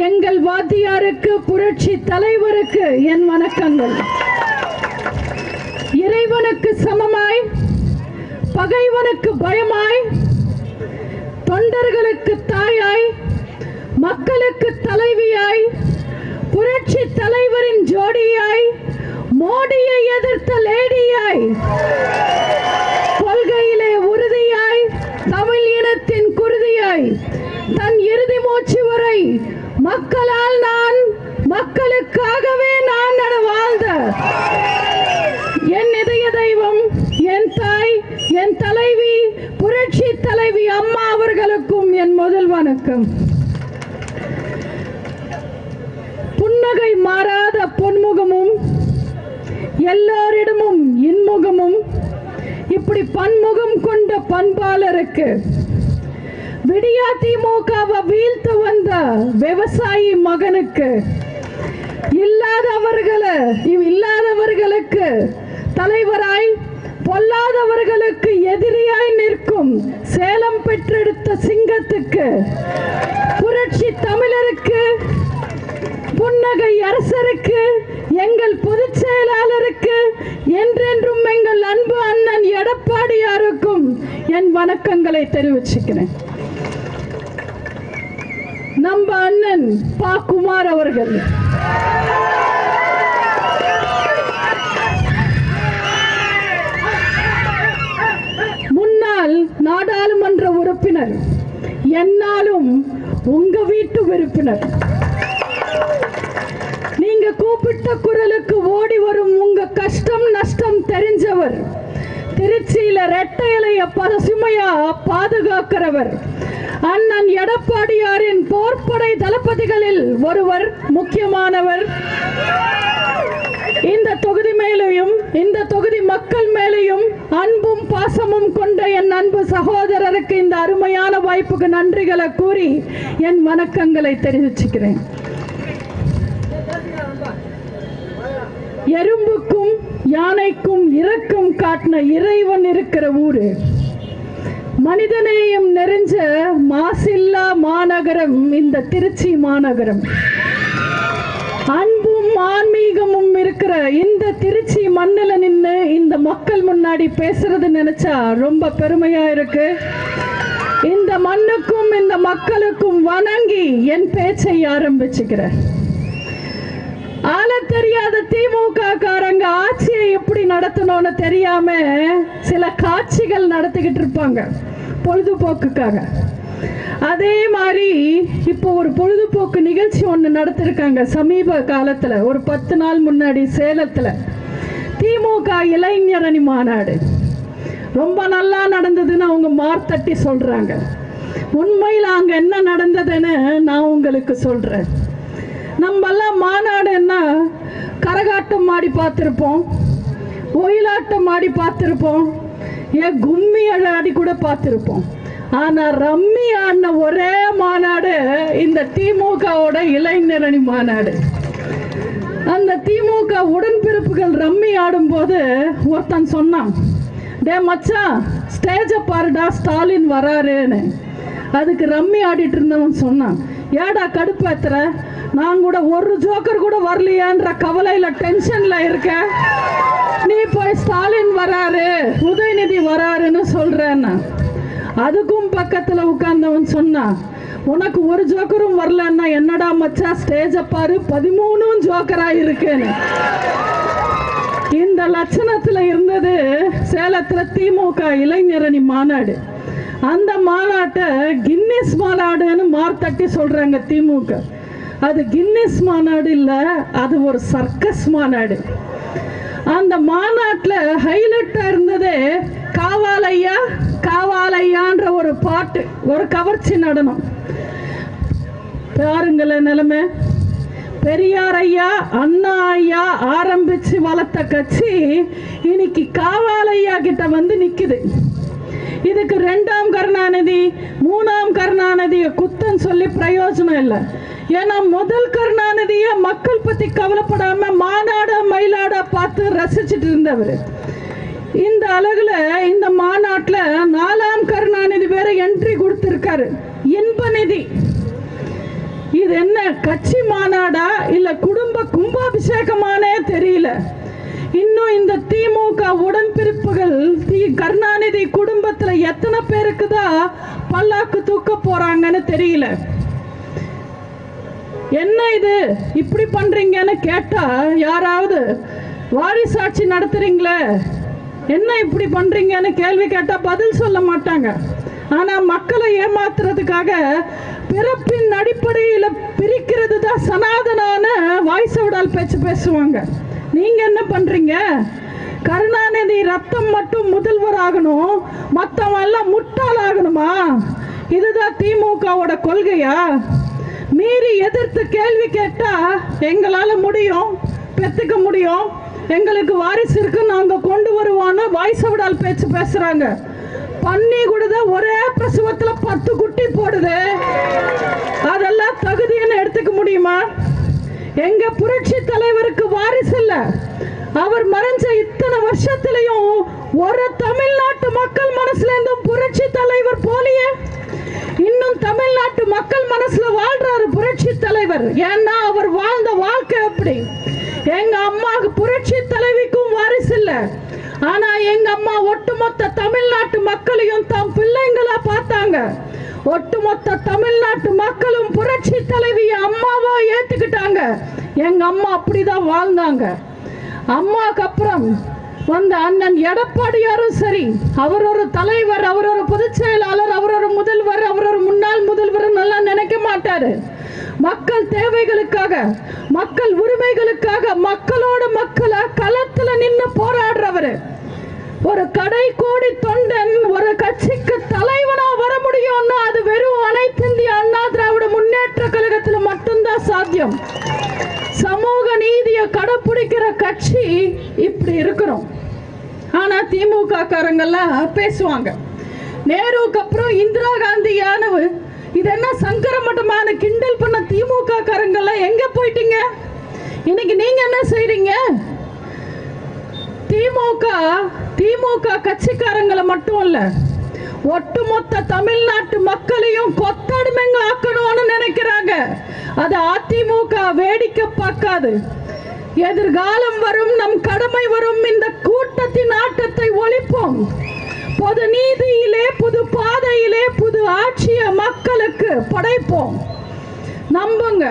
எங்கள் வாத்தியாருக்கு, புரட்சி தலைவருக்கு என் வணக்கங்கள். இறைவனுக்கு சமமாய், பகைவனுக்கு பயமாய், தொண்டர்களுக்கு தாயாய், மக்களுக்கு தலைவியாய், புரட்சி தலைவரின் ஜோடியாய், மோடியை எதிர்த்த லேடியாய், கொள்கையிலே உறுதியாய், தமிழ் இனத்தின் குருதியாய், தன் இறுதி மூச்சு வரை மக்களால் நான், மக்களுக்காகவே நான் வாழ்ந்த என் இதய தெய்வம், என் தாய், என் தலைவி, புரட்சி தலைவி அம்மா அவர்களுக்கும் என் முதல் வணக்கம். புன்னகை மாறாத பொன்முகமும், எல்லோரிடமும் இன்முகமும், இப்படி பன்முகம் கொண்ட பண்பாளருக்கு, விடியா திமுகவை வீழ்த்து வந்த விவசாயி மகனுக்கு, இல்லாதவர்களுக்கு தலைவராய், பொல்லாதவர்களுக்கு எதிரியாய் நிற்கும் சேலம் பெற்றெடுத்த சிங்கத்துக்கு, புரட்சி தமிழருக்கு, புன்னகை அரசருக்கு, எங்கள் பொதுச் செயலாளருக்கு, என்றென்றும் எங்கள் அன்பு அண்ணன் எடப்பாடியாருக்கும் என் வணக்கங்களை தெரிவிச்சுக்கிறேன். நம்ம அண்ணன் பா. குமார் அவர்கள் முன்னாள் நாடாளுமன்ற உறுப்பினர், என்னாலும் உங்க வீட்டு உறுப்பினர். நீங்க கூப்பிட்ட குரலுக்கு ஓடி வரும் உங்க கஷ்டம் நஷ்டம் தெரிஞ்சவர். திருச்சியில ரெட்டை இலைய பசுமையா பாதுகாக்கிறவர். அண்ணன் எடப்பாடியாரின் போர்ப்படை தளபதிகளில் ஒருவர், முக்கியமானவர். இந்த தொகுதி மேலேயும், இந்த தொகுதி மக்கள் மேலேயும் அன்பும் பாசமும் கொண்ட என் அன்பு சகோதரருக்கு இந்த அருமையான வாய்ப்புக்கு நன்றிகளை கூறி என் வணக்கங்களை தெரிவிச்சுக்கிறேன். எறும்புக்கும் யானைக்கும் இரக்கம் காட்டின இறைவன் இருக்கிற ஊரு, மனிதநேயம் நிறைஞ்ச மாசில்லா மாநகரம் இந்த திருச்சி மாநகரம். அன்பும் ஆன்மீகமும் இருக்கிற இந்த திருச்சி மண்ணில் நின்று இந்த மக்கள் முன்னாடி பேசுறது நினைச்சா ரொம்ப பெருமையா இருக்கு. இந்த மண்ணுக்கும் இந்த மக்களுக்கும் வணங்கி என் பேச்சை ஆரம்பிச்சுக்கிறேன். ஆள தெரியாத திமுக காரங்க ஆட்சியை எப்படி நடத்தணும்னு தெரியாம சில காட்சிகள் நடத்திக்கிட்டு இருப்பாங்க பொழுதுபோக்குக்காக. அதே மாதிரி இப்போ ஒரு பொழுதுபோக்கு நிகழ்ச்சி ஒன்று நடத்திருக்காங்க சமீப காலத்துல, ஒரு 10 நாள் முன்னாடி சேலத்துல திமுக இளைஞரணி மாநாடு. ரொம்ப நல்லா நடந்ததுன்னு அவங்க மார்த்தட்டி சொல்றாங்க. உண்மையில் அங்க என்ன நடந்ததுன்னு நான் உங்களுக்கு சொல்றேன். நம்மெல்லாம் மாநாடுன்னா கரகாட்டம் ஆடி பார்த்துருப்போம், ஒயிலாட்டம் ஆடி பார்த்துருப்போம், ஏன் கும்மி ஆடி கூட பார்த்துருப்போம். ஆனால் ரம்மி ஆடின ஒரே மாநாடு இந்த திமுகவோட இளைஞரணி மாநாடு. அந்த திமுக உடன்பிறப்புகள் ரம்மி ஆடும்போது ஒருத்தன் சொன்னான், டே மச்சான் ஸ்டேஜை பாருடா ஸ்டாலின் வராருன்னு. அதுக்கு ரம்மி ஆடிட்டு இருந்தவன் சொன்னான், ஏடா கடுப்பேத்துற, நான் கூட ஒரு ஜோக்கர் கூட வரலையான்ற கவலையில டென்ஷன்ல இருக்க, நீ போய் ஸ்டாலின் வராரு, உதயநிதி வராருன்னு சொல்றேன்னா. அதுக்கும் பக்கத்துல உட்கார்ந்தவன் சொன்னான், உனக்கு ஒரு ஜோக்கரும் வரலன்னா என்னடா மச்சா ஸ்டேஜ பாரு 13 ஜோக்கரா இருக்குன்னு. இந்த லட்சணத்துல இருந்தது சேலத்துல திமுக இளைஞரணி மாநாடு. அந்த மாநாட்டை கின்னிஸ் மாநாடுன்னு மார்த்தட்டி சொல்றாங்க திமுக. அது கின்னிஸ் மாநாடு இல்ல, அது ஒரு சர்க்கஸ் மாநாடு. அந்த மாநாட்டில் ஹைலைட்டா இருந்தது காவாலையா காவாலையான்ற ஒரு பாட்டு, ஒரு கவர்ச்சி நடனம். பாருங்களேன் நிலைமை. பெரியார் ஐயா, அண்ணா ஐயா ஆரம்பிச்சு வளர்த்த கட்சி இன்னைக்கு காவாலையா கிட்ட வந்து நிக்குது. இதுக்கு 2ஆம் கருணாநிதி 3ஆம் கருணாநிதியை குத்தம் சொல்லி பிரயோஜனம் இல்லை. ஏன்னா முதல் கருணாநிதிய மக்கள் பத்தி கவலைப்படாம மாநாட மயிலாட பார்த்து ரசிச்சுட்டு இருந்தவர். இந்த அழகுல இந்த மாநாட்டில் 4ஆம் கருணாநிதி வேற என்ட்ரி கொடுத்திருக்காரு. இன்பநிதி இது என்ன கட்சி மாநாடா இல்ல குடும்ப கும்பாபிஷேகமானே தெரியல. இன்னும் இந்த திமுக உடன்பிறப்புகள் கருணாநிதி குடும்பத்துல எத்தனை பேருக்கு தான் பல்லாக்கு தூக்க போறாங்கன்னு தெரியல. என்ன இது இப்படி பண்றீங்கன்னு கேட்டா யாராவது வாரிசாட்சி நடத்துறீங்களே, என்ன இப்படி பண்றீங்கன்னு கேள்வி கேட்டா பதில் சொல்ல மாட்டாங்க. ஆனா மக்களை ஏமாத்துறதுக்காக பிறப்பின் அடிப்படையில் பிரிக்கிறது தான் சனாதனான வாய்சவிடால் பேச்சு பேசுவாங்க. நீங்க என்ன பண்றீங்க? கருணாநிதி ரத்தம் மட்டும் முதல்வர் ஆகணும், மத்தவன் எல்லாம் முட்டாள் ஆகணுமா? இதுதான் திமுகவோட கொள்கையா? மீறி எதிர்த்து கேள்வி கேட்டா எங்களால முடியும், பெத்துக்க முடியும், எங்களுக்கு வாரிசு இருக்கு, நாங்க கொண்டு வருவோன்னு வாய்சவிடால் பேச்சு பேசுறாங்க. பன்னி கூடுத ஒரே பிரசவத்துல 10 குட்டி போடுது. அதெல்லாம் தகுதின்னு எடுத்துக்க முடியுமா? எங்க புரட்சி தலைவருக்கு வாரிசு இல்ல. அவர் மறைஞ்ச இத்தனை வருஷத்திலையும் ஒரு தமிழ்நாட்டு மக்கள் மனசுல இருந்தும் புரட்சி தலைவர் போலியே. இன்னும் தமிழ்நாட்டு மக்கள் மனசுல வாழ்றாரு புரட்சி தலைவர். ஏன்னா அவர் வாழ்ந்த வாழ்க்கை அப்படி. எங்க அம்மாவுக்கு புரட்சி தலைவிக்கும் வாரிசு இல்ல. ஆனா எங்க அம்மா ஒட்டுமொத்த தமிழ்நாட்டு மக்களையும் தாம் பிள்ளைங்களா பார்த்தாங்க. ஒட்டுமொத்த தமிழ்நாட்டு மக்களும் புரட்சி தலைவிய அம்மாவா ஏத்துக்கிட்டாங்க. எங்க அம்மா அப்படிதான் வாழ்ந்தாங்க. அம்மாக்கு அப்புறம் வந்த அண்ணன் எடப்பாடியாரும் சரி, அவர் ஒரு தலைவர், அவர் ஒரு பொதுச் செயலாளர், அவர் ஒரு முதல்வர், அவர் ஒரு முன்னாள் முதல்வர் நல்லா நினைக்க மாட்டாரு. மக்கள் தேவைகளுக்காக, மக்கள் உரிமைகளுக்காக, மக்களோட மக்களை களத்துல நின்று போராடுறவர். ஒரு கடை கோடி தொண்டன் ஒரு கட்சிக்கு தலைவனா வர முடியும்னா அது வெறும் அனைத்து இந்திய அண்ணா திராவிட முன்னேற்ற கழகத்துல மட்டும்தான் சாத்தியம். சமூக நீதியை கடைபிடிக்கிற கட்சி இப்படி இருக்கிறோம். ஆனா திமுக காரங்கெல்லாம் பேசுவாங்க. நேருவுக்கு அப்புறம் இந்திரா காந்தி யானவு, இது என்ன சங்கர மட்டமான கிண்டல் பண்ண திமுக காரங்கெல்லாம் எங்க போயிட்டீங்க? இன்னைக்கு நீங்க என்ன செய்றீங்க? திமுக கட்சிக்காரங்களை மட்டும் இல்ல, ஒட்டுமொத்த தமிழ்நாட்டு மக்களையும் கொத்தடிமைங்க ஆக்கணும்னு நினைக்கிறாங்க. அது அதிமுக வேடிக்கை பார்க்காது. எதிர்காலம் வரும், நம் கடமை வரும். இந்த கூட்டத்தின் ஆட்டத்தை ஒழிப்போம். பொது நீதியிலே, புது பாதையிலே, புது ஆட்சியை மக்களுக்கு படைப்போம். நம்புங்க.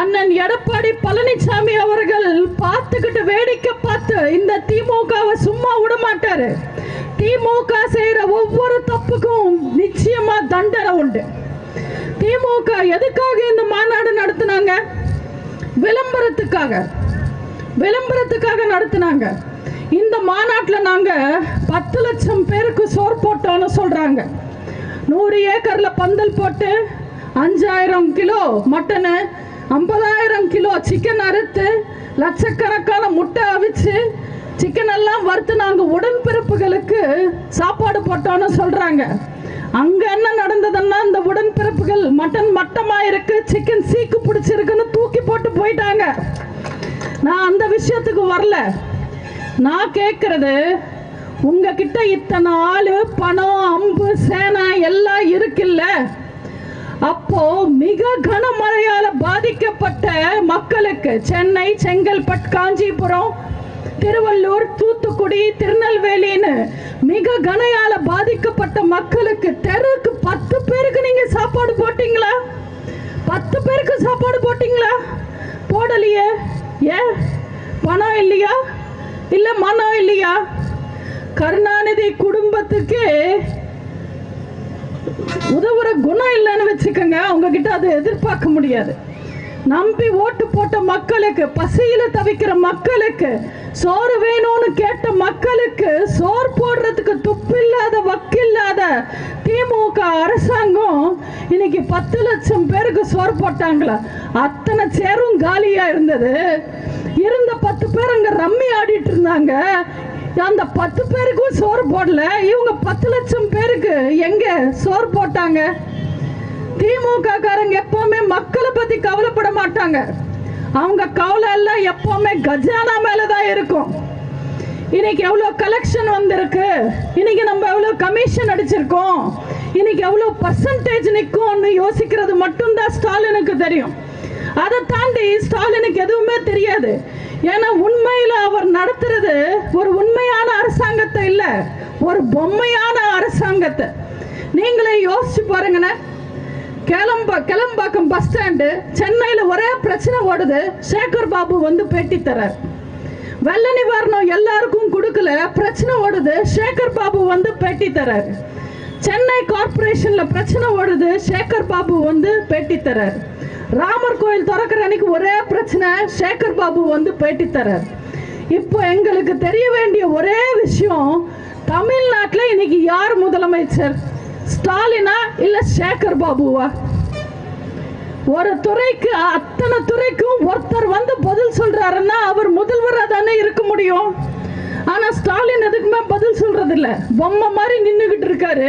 அண்ணன் எடப்பாடி பழனிசாமி அவர்கள் பார்த்துக்கிட்டு வேடிக்கை பார்த்து இந்த திமுகவை சும்மா விட மாட்டாரு. திமுக செய்யற ஒவ்வொரு தப்புக்கும் நிச்சயமா தண்டனை உண்டு. திமுக எதுக்காக இந்த மாநாடு நடத்தினாங்க? விளம்பரத்துக்காக நடத்தினாங்க. இந்த மாநாட்டில் நாங்க 10 லட்சம் பேருக்கு சோறு போட்டோம்னு சொல்றாங்க. 100 ஏக்கர்ல பந்தல் போட்டு 5000 கிலோ மட்டனு, 50,000 கிலோ சிக்கன் அறுத்து, லட்சக்கணக்கான முட்டை அவிச்சு, சிக்கன் எல்லாம் வறுத்து நாங்க உடன்பிறப்புகளுக்கு சாப்பாடு போட்டோம்னு சொல்றாங்க. அங்க என்ன நடந்ததுன்னா, இந்த உடன்பிறப்புகள் மட்டன் மட்டமா இருக்கு, சிக்கன் சீக்கு பிடிச்சிருக்குன்னு தூக்கி போட்டு போயிட்டாங்க. நான் அந்த விஷயத்துக்கு வரல. நான் கேட்கறது, உங்ககிட்ட இத்தனை ஆளு, பணம், அம்பு, சேனை எல்லாம் இருக்குல்ல, அப்போ மிக கனமழையால பாதிக்கப்பட்ட மக்களுக்கு சென்னை, செங்கல்பட்டு, காஞ்சிபுரம், திருவள்ளூர், தூத்துக்குடி, திருநெல்வேலின்னு மிக கனையால பாதிக்கப்பட்ட மக்களுக்கு தெருவுக்கு 10 பேருக்கு நீங்க சாப்பாடு போட்டீங்களா? 10 பேருக்கு சாப்பாடு போட்டீங்களா? போடலையே. ஏன்? பணம் இல்லையா? இல்ல மனம் இல்லையா? கருணாநிதி குடும்பத்துக்கு உதவுற குணம் இல்லைன்னு வச்சுக்கோங்க. அவங்க கிட்ட அதை எதிர்பார்க்க முடியாது. நம்பி ஓட்டு போட்ட மக்களுக்கு, பசியில தவிக்கிற மக்களுக்கு, சோறு வேணும்னு கேட்ட மக்களுக்கு சோறு போடுறதுக்கு துப்பில்லாத வக்கில்லாத திமுக அரசாங்கம் இன்னைக்கு 10 லட்சம் பேருக்கு சோறு போட்டாங்களா? அத்தனை சேரும் காலியா இருந்தது. இருந்த 10 பேர் அங்க ரம்மி ஆடிட்டு இருந்தாங்க. அந்த 10 பேருக்கும் சோறு போடல. இவங்க 10 லட்சம் பேருக்கு எங்க சோறு போட்டாங்க? திமுக காரங்க எப்பவுமே மக்களை பத்தி கவலைப்பட மாட்டாங்க. அவங்க கவலை எல்லாம் எப்பவுமே கஜானா மேலதான் இருக்கும். இன்னைக்கு எவ்வளவு கலெக்ஷன் வந்திருக்கு, இன்னைக்கு நம்ம எவ்வளவு கமிஷன் அடிச்சிருக்கோம், இன்னைக்கு எவ்வளவு பர்சன்டேஜ் நிற்கும்னு யோசிக்கிறது மட்டும்தான் ஸ்டாலினுக்கு தெரியும். அதை தாண்டி ஸ்டாலினுக்கு எதுவுமே தெரியாது. ஏன்னா உண்மையில அவர் நடத்துறது ஒரு உண்மையான அரசாங்கத்தை இல்ல, ஒரு பொம்மையான அரசாங்கத்தை. நீங்களே யோசிச்சு பாருங்கண்ணே. கிளம்பாக்கம் பஸ் ஸ்டாண்டு சென்னையில் ஒரே பிரச்சனை ஓடுது. சேகர் பாபு வந்து பேட்டி தரார். வெள்ள நிவாரணம் எல்லாருக்கும் கொடுக்கல, பிரச்சனை ஓடுது. சேகர் பாபு வந்து பேட்டி தரார். சென்னை கார்பரேஷன்ல பிரச்சனை ஓடுது. சேகர் பாபு வந்து பேட்டி தரார். ராமர் கோயில் திறக்கிற அன்னைக்கு ஒரே பிரச்சனை, சேகர் பாபு வந்து பேட்டி தரார். இப்போ எங்களுக்கு தெரிய வேண்டிய ஒரே விஷயம், தமிழ்நாட்டில் இன்னைக்கு யார் முதலமைச்சர்? ஸ்டாலினா இல்ல சேகர் பாபுவா? ஒரு துறைக்கு அத்தனை துறைக்கும் ஒருத்தர் வந்து பதில் சொல்றாருன்னா அவர் முதல்வராக தானே இருக்க முடியும். ஆனா ஸ்டாலின் எதுக்குமே பதில் சொல்றது இல்ல, பொம்மை மாதிரி நின்றுகிட்டு இருக்காரு.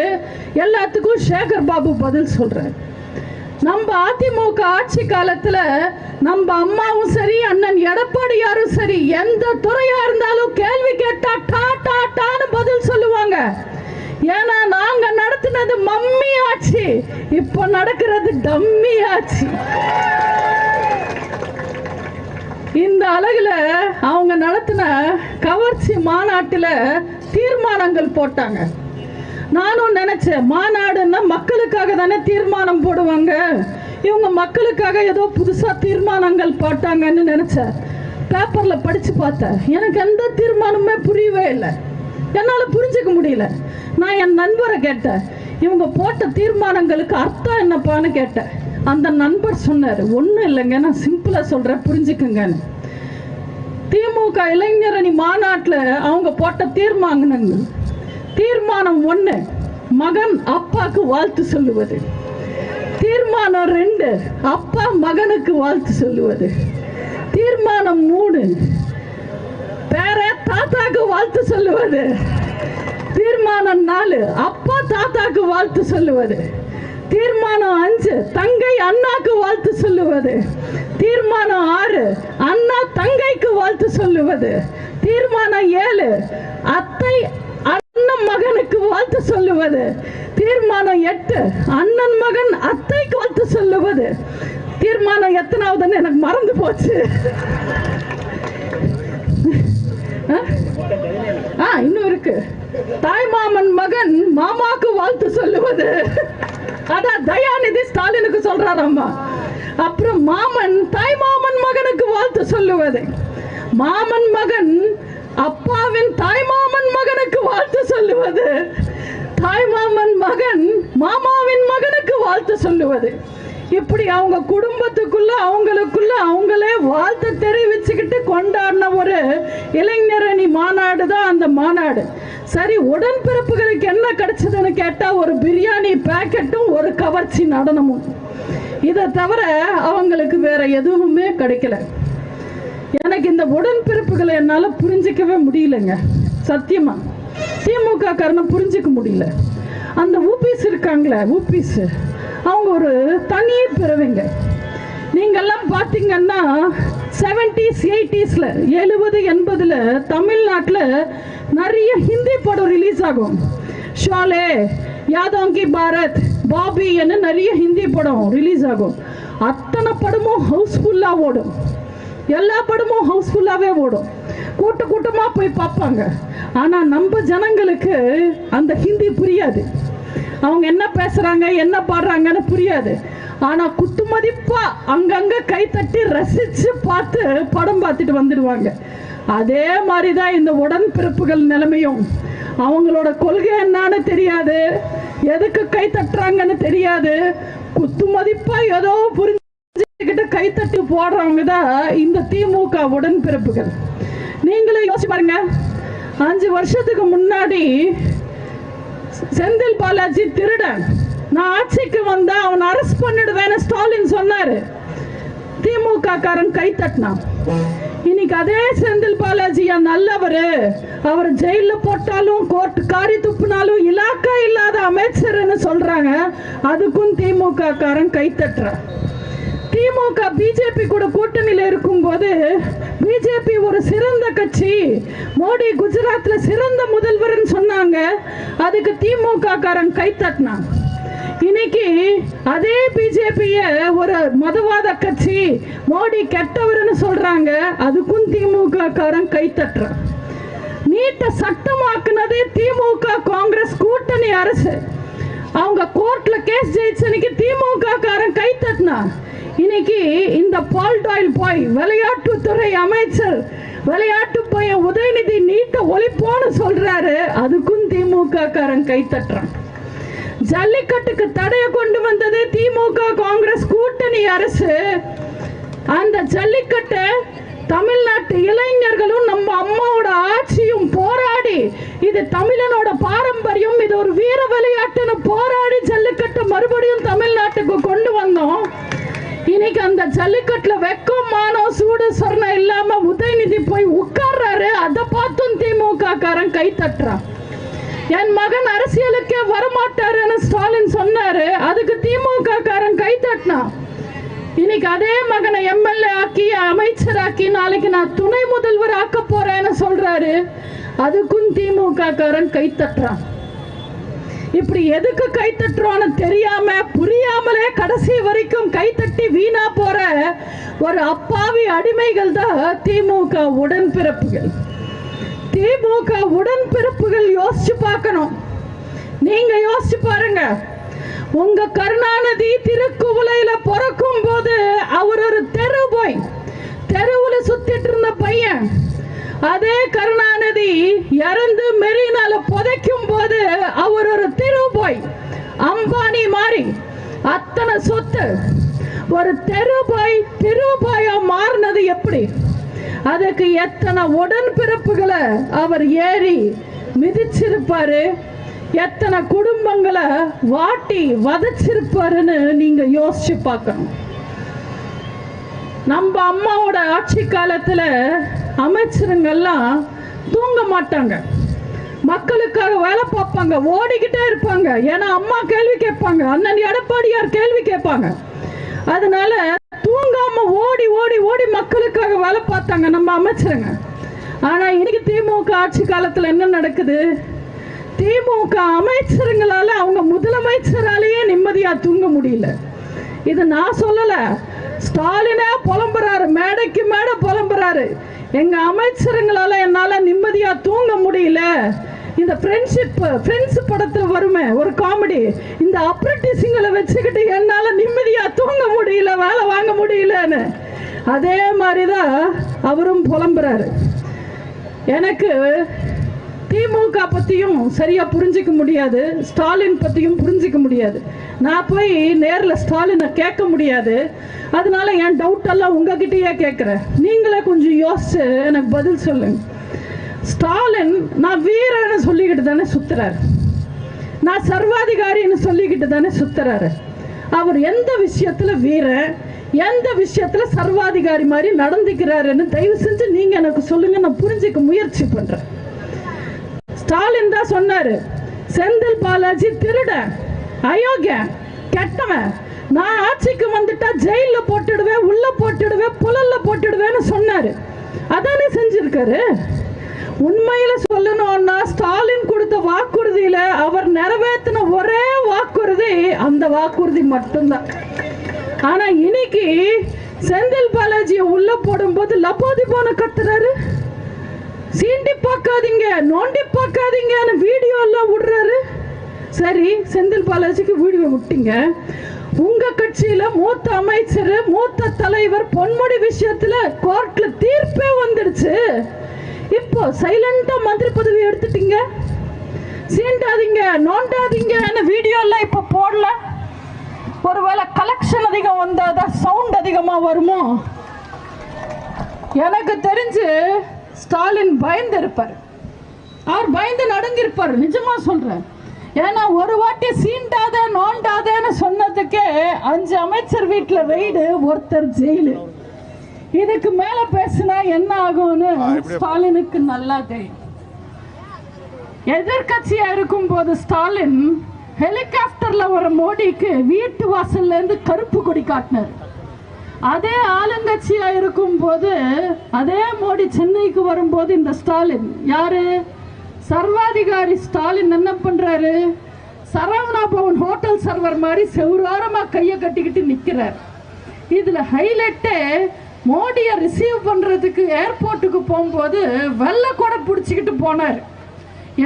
எல்லாத்துக்கும் சேகர் பாபு பதில் சொல்றாரு. நம்ம அதிமுக ஆட்சி காலத்துல நம்ம அம்மாவும் சரி, அண்ணன் எடப்பாடியாரும் சரி, எந்த துறையா இருந்தாலும் கேள்வி கேட்டா டா டா டான்னு பதில் சொல்லுவாங்க. ஏன்னா நாங்க நடத்தினது மம்மி ஆட்சி, இப்ப நடக்கிறது டம்மி ஆட்சி. இந்த அழகுல அவங்க நடத்தின கவர்ச்சி மாநாட்டுல தீர்மானங்கள் போட்டாங்க. நானும் நினைச்சேன், மாநாடுன்னா மக்களுக்காக தானே தீர்மானம் போடுவாங்க, இவங்க மக்களுக்காக ஏதோ புதுசா தீர்மானங்கள் போட்டாங்கன்னு நினைச்சேன். பேப்பர்ல படிச்சு பார்த்தேன், எனக்கு எந்த தீர்மானமே புரியவே இல்லை, என்னால புரிஞ்சுக்க முடியல. நான் என் நண்பரை கேட்டேன், இவங்க போட்ட தீர்மானங்களுக்கு அர்த்தம் என்னப்பான்னு கேட்டேன். அந்த நண்பர் சொன்னார், ஒன்றும் இல்லைங்க, நான் சிம்பிளா சொல்றேன், புரிஞ்சுக்குங்கன்னு. திமுக இளைஞரணி மாநாட்டில் அவங்க போட்ட தீர்மானம் 1, மகன் அப்பாக்கு வாழ்த்து சொல்லுவது. தீர்மானம் 2, அப்பா மகனுக்கு வாழ்த்து சொல்லுவது. தீர்மானம் 3, பேர தாத்தாக்கு வாழ்த்து சொல்லுவது. தீர்மானம் 4, அப்பா தாத்தாக்கு வாழ்த்து சொல்லுவது. தீர்மானம் 5, தங்கை அண்ணாக்கு வாழ்த்து சொல்லுவது. தீர்மானம் 6, அண்ணா தங்கைக்கு வாழ்த்து சொல்லுவது. தீர்மானம் 7, அத்தை அண்ணன் மகனுக்கு வாழ்த்து சொல்லுவது. தீர்மானம் 8, அண்ணன் மகன் அத்தைக்கு வாழ்த்து சொல்லுவது. தீர்மானம் எத்தனாவதுன்னு எனக்கு மறந்து போச்சு. இன்னும் இருக்கு, தாய்மாமன் மகன் மாமாக்கு வாழ்த்து சொல்லுவது. அதான் தயாநிதி ஸ்டாலினுக்கு சொல்றாராம்மா. அப்புறம் மாமன் தாய்மாமன் மகனுக்கு வாழ்த்து சொல்லுவது. மாமன் மகன் அப்பாவின் தாய்மாமன் மகனுக்கு வாழ்த்து சொல்லுவது. தாய்மாமன் மகன் மாமாவின் மகனுக்கு வாழ்த்து சொல்லுவது. இப்படி அவங்க குடும்பத்துக்குள்ள அவங்களே வாழ்த்து தெரிவிச்சுக்கிட்டு கொண்டாடின ஒரு இளைஞரணி மாநாடு தான் அந்த மாநாடு. சரி, உடன்பிறப்புகளுக்கு என்ன கிடைச்சதுன்னு கேட்டா ஒரு பிரியாணி பேக்கெட்டும் ஒரு கவர்ச்சி நடனமும். இதை தவிர அவங்களுக்கு வேற எதுவுமே கிடைக்கல. எனக்கு இந்த உடன்பிறப்புகளை என்னால புரிஞ்சிக்கவே முடியலங்க, சத்தியமா. திமுக காரனை புரிஞ்சிக்க முடியல. அந்த ஊபிஸ் இருக்காங்களே, ஊபிஸ் அவங்க ஒரு தனி பிறவிங்க. நீங்கெல்லாம் பார்த்தீங்கன்னா 70s 80sல 70 80ல தமிழ்நாட்டில் நிறைய ஹிந்தி படம் ரிலீஸ் ஆகும். ஷாலே, யாதோங்கி பாரத், பாபி என்ன நிறைய ஹிந்தி படம் ரிலீஸ் ஆகும். அத்தனை படமும் ஹவுஸ்ஃபுல்லாக ஓடும். எல்லா படமும் ஹவுஸ்ஃபுல்லாகவே ஓடும். கூட்டமாக போய் பார்ப்பாங்க. ஆனால் நம்ம ஜனங்களுக்கு அந்த ஹிந்தி புரியாது. அவங்க என்ன பேசுறாங்க என்ன பாடுறாங்கன்னு புரியாது. ஆனா குத்து மதிப்பா அங்கங்க கை தட்டி ரசிச்சு பார்த்து படம் பார்த்துட்டு வந்துடுவாங்க. அதே மாதிரிதான் இந்த உடன்பிறப்புகள் நிலைமையும். அவங்களோட கொள்கை என்னன்னு தெரியாது, எதுக்கு கை தட்டுறாங்கன்னு தெரியாது. குத்து மதிப்பா ஏதோ புரிஞ்சுக்கிட்டு கை தட்டி போடுறவங்க தான் இந்த திமுக உடன்பிறப்புகள். நீங்களே யோசிச்சு பாருங்க, 5 வருஷத்துக்கு முன்னாடி செந்தில் பாலாஜி திருடன், நான் ஆட்சிக்கு வந்தா அவன் அரெஸ்ட் பண்ணிடுவேன்னு ஸ்டாலின் சொன்னாரு. திமுக காரன் கை தட்டினான். இன்னைக்கு அதே செந்தில் பாலாஜி நல்லவரு, அவர் ஜெயில போட்டாலும் கோர்ட் காரி துப்புனாலும் இலாக்கா இல்லாத அமைச்சர்னு சொல்றாங்க. அதுக்கும் திமுக காரன் கை தட்டுற. திமுக பிஜேபி கூட கூட்டணியில இருக்கும் போது பிஜேபி ஒரு சிறந்த கட்சி, மோடி குஜராத்ல சிறந்த முதல்வர் சொன்னாங்க. அதுக்கு திமுக காரன் கை தட்டினான். இன்னைக்கு அதே பிஜேபிய ஒரு மதவாத கட்சி, மோடி கெட்டவர்னு சொல்றாங்க, அதுக்கும் திமுக காரன் கை தட்டுறான். நீட்ட சட்டமாக்குனதே திமுக காங்கிரஸ் கூட்டணி அரசு. அவங்க கோர்ட்ல கேஸ் ஜெயிச்சனைக்கு திமுக காரன் கை தட்டினா. இன்னைக்கு இந்த பால்டாயில் போய் விளையாட்டுத்துறை அமைச்சர், விளையாட்டு பையன் உதயநிதி நீட்ட ஒழிப்போன்னு சொல்றாரு, அதுக்கும் திமுக காரன் கை தட்டுறான். ஜல்லிக்கட்டுக்கு தடையை கொண்டு வந்தது திமுக காங்கிரஸ் கூட்டணி அரசு. அந்த ஜல்லிக்கட்டை தமிழ்நாட்டு இளைஞர்களும் நம்ம அம்மாவோட ஆட்சியும் போராடி, இது தமிழனோட பாரம்பரியம், இது ஒரு வீர விளையாட்டுன்னு போராடி ஜல்லிக்கட்டை மறுபடியும் தமிழ்நாட்டுக்கு கொண்டு வந்தோம். இன்னைக்கு அந்த ஜல்லிக்கட்டுல வெக்கம் மானம் சூடு சொர்ணம் இல்லாம உதயநிதி போய் உட்கார்றாரு, அதை பார்த்தும் திமுக காரன் கை தட்டுறான். என் மகன் அரசியலுக்கே வரமாட்டாருன்னு ஸ்டாலின் சொன்னாரு, அதுக்கு திமுக காரன் கை தட்டினான். இன்னைக்கு அதே மகனை எம்எல்ஏ ஆக்கி அமைச்சராக்கி நாளைக்கு நான் துணை முதல்வர் ஆக்க போறேன்னு சொல்றாரு, அதுக்கும் திமுக காரன் கை தட்டுறான். இப்படி எதுக்கு கை தட்டுறோன்னு தெரியாம புரியாமலே கடைசி வரைக்கும் கை தட்டி வீணா போற ஒரு அப்பாவி அடிமைகள் தான் திமுக உடன்பிறப்புகள். திமுக உடன்பிறப்புகள் யோசிச்சு பார்க்கணும். நீங்க யோசிச்சு பாருங்க, உங்க கருணாநிதி திருக்குவளையில பிறக்கும் போது அவர் ஒரு தெருவுல சுத்திட்டு இருந்த பையன். அதே கருணாநிதி இறந்து மெரினால புதைக்கும் போது அவர் ஒரு தெருபாய், அம்பானி மாறி அத்தனை சொத்து. ஒரு தெருபாயா மாறினது எப்படி? அதுக்கு எத்தனை உடன்பிறப்புகளை அவர் ஏறி மிதிச்சிருப்பாரு, எத்தனை குடும்பங்களை வாட்டி வதச்சிருப்பாருன்னு நீங்க யோசிச்சு பார்க்கணும். நம்ம அம்மாவோட ஆட்சி காலத்துல அமைச்சருங்கெல்லாம் தூங்க மாட்டாங்க, மக்களுக்காக வேலை பார்ப்பாங்க, ஓடிக்கிட்டே இருப்பாங்க. ஏன்னா அம்மா கேள்வி கேட்பாங்க, அண்ணன் எடப்பாடியார் கேள்வி கேட்பாங்க. அதனால தூங்காம ஓடி ஓடி ஓடி மக்களுக்காக வேலை பார்த்தாங்க நம்ம அமைச்சருங்க. ஆனா இன்னைக்கு திமுக ஆட்சி காலத்துல என்ன நடக்குது? திமுக அமைச்சருங்களால அவங்க முதலமைச்சராலேயே நிம்மதியா தூங்க முடியல. இது நான் சொல்லல, ஸ்டாலினே புலம்புறாரு, மேடைக்கு மேடை புலம்புறாரு, எங்க அமைச்சருங்களால என்னால நிம்மதியா தூங்க முடியல. இந்த ஃப்ரெண்ட்ஸ் படத்துல வருமே ஒரு காமெடி, இந்த அப்ரண்டிஸுங்களை வச்சுக்கிட்டு என்னால நிம்மதியா தூங்க முடியல, வேலை வாங்க முடியலன்னு. அதே மாதிரிதான் அவரும் புலம்புறாரு. எனக்கு திமுக பத்தியும் சரியா புரிஞ்சிக்க முடியாது, ஸ்டாலின் பத்தியும் புரிஞ்சிக்க முடியாது. நான் போய் நேரில் ஸ்டாலினை கேட்க முடியாது. அதனால என் டவுட் எல்லாம் உங்ககிட்டயே கேட்கிறேன். நீங்களே கொஞ்சம் யோசிச்சு எனக்கு பதில் சொல்லுங்க. ஸ்டாலின் நான் வீரன்னு சொல்லிக்கிட்டு தானே சுத்துறாரு, நான் சர்வாதிகாரின்னு சொல்லிக்கிட்டு தானே சுத்துறாரு. அவர் எந்த விஷயத்துல வீரன், எந்த விஷயத்துல சர்வாதிகாரி மாதிரி நடந்துக்கிறாருன்னு தயவு செஞ்சு நீங்க எனக்கு சொல்லுங்க, நான் புரிஞ்சுக்க முயற்சி பண்றேன். ஸ்டாலின் தான் சொன்னாரு, செந்தில் பாலாஜி திருட, அயோக்கியன், கெட்டவன், நான் ஆட்சிக்கு வந்துட்டா ஜெயில போட்டுடுவேன், உள்ள போட்டுடுவேன், புலல்ல போட்டுடுவேன்னு சொன்னாரு. அதானே செஞ்சிருக்காரு. உண்மையில சொல்லணும்னா ஸ்டாலின் கொடுத்த வாக்குறுதியில அவர் நிறைவேற்றின ஒரே வாக்குறுதி அந்த வாக்குறுதி மட்டும்தான். ஆனா இன்னைக்கு செந்தில் பாலாஜியை உள்ள போடும்போது லபோதி போன கத்துறாரு, சீண்டி பார்க்காதீங்க, நோண்டி பார்க்காதீங்கன்னு வீடியோ எல்லாம் விடுறாரு. சரி, செந்தில் பாலாஜிக்கு வீடியோ விட்டீங்க, உங்க கட்சியில மூத்த அமைச்சர், மூத்த தலைவர் பொன்முடி விஷயத்துல கோர்ட்ல தீர்ப்பே வந்துடுச்சு. இப்போ சைலண்டா மந்திரி பதவி எடுத்துட்டீங்க, சீண்டாதீங்க நோண்டாதீங்கன்னு வீடியோ எல்லாம் இப்ப போடல. ஒருவேளை கலெக்ஷன் அதிகம் வந்தாதான் சவுண்ட் அதிகமா வருமோ? எனக்கு தெரிஞ்சு ஸ்டாலின் பயந்து இருப்பார், அவர் பயந்து நடங்கிருப்பார், நிஜமா சொல்றேன். ஏன்னா ஒரு வாட்டி சீண்டாத நோண்டாதன்னு சொன்னதுக்கே 5 அமைச்சர் வீட்டுல ரெய்டு, ஒருத்தர் ஜெயிலு. இதுக்கு மேல பேசினா என்ன ஆகும்னு ஸ்டாலினுக்கு நல்லா தெரியும். எதிர்கட்சியா இருக்கும் போது ஸ்டாலின் ஹெலிகாப்டர்ல ஒரு மோடிக்கு வீட்டு வாசல்ல இருந்து கருப்பு கொடி காட்டினார். அதே ஆளுங்கட்சியா இருக்கும் போது அதே மோடி சென்னைக்கு வரும்போது இந்த ஸ்டாலின் யாரு, சர்வாதிகாரி ஸ்டாலின் என்ன பண்றாரு, சரவணா பவன் ஹோட்டல் சர்வர் மாதிரி செவ்வரோரமா கையை கட்டிக்கிட்டு நிக்கிறார். இதுல ஹைலைட்டு, மோடியை ரிசீவ் பண்றதுக்கு ஏர்போர்ட்டுக்கு போகும்போது வெள்ளை கூட பிடிச்சிக்கிட்டு போனார்.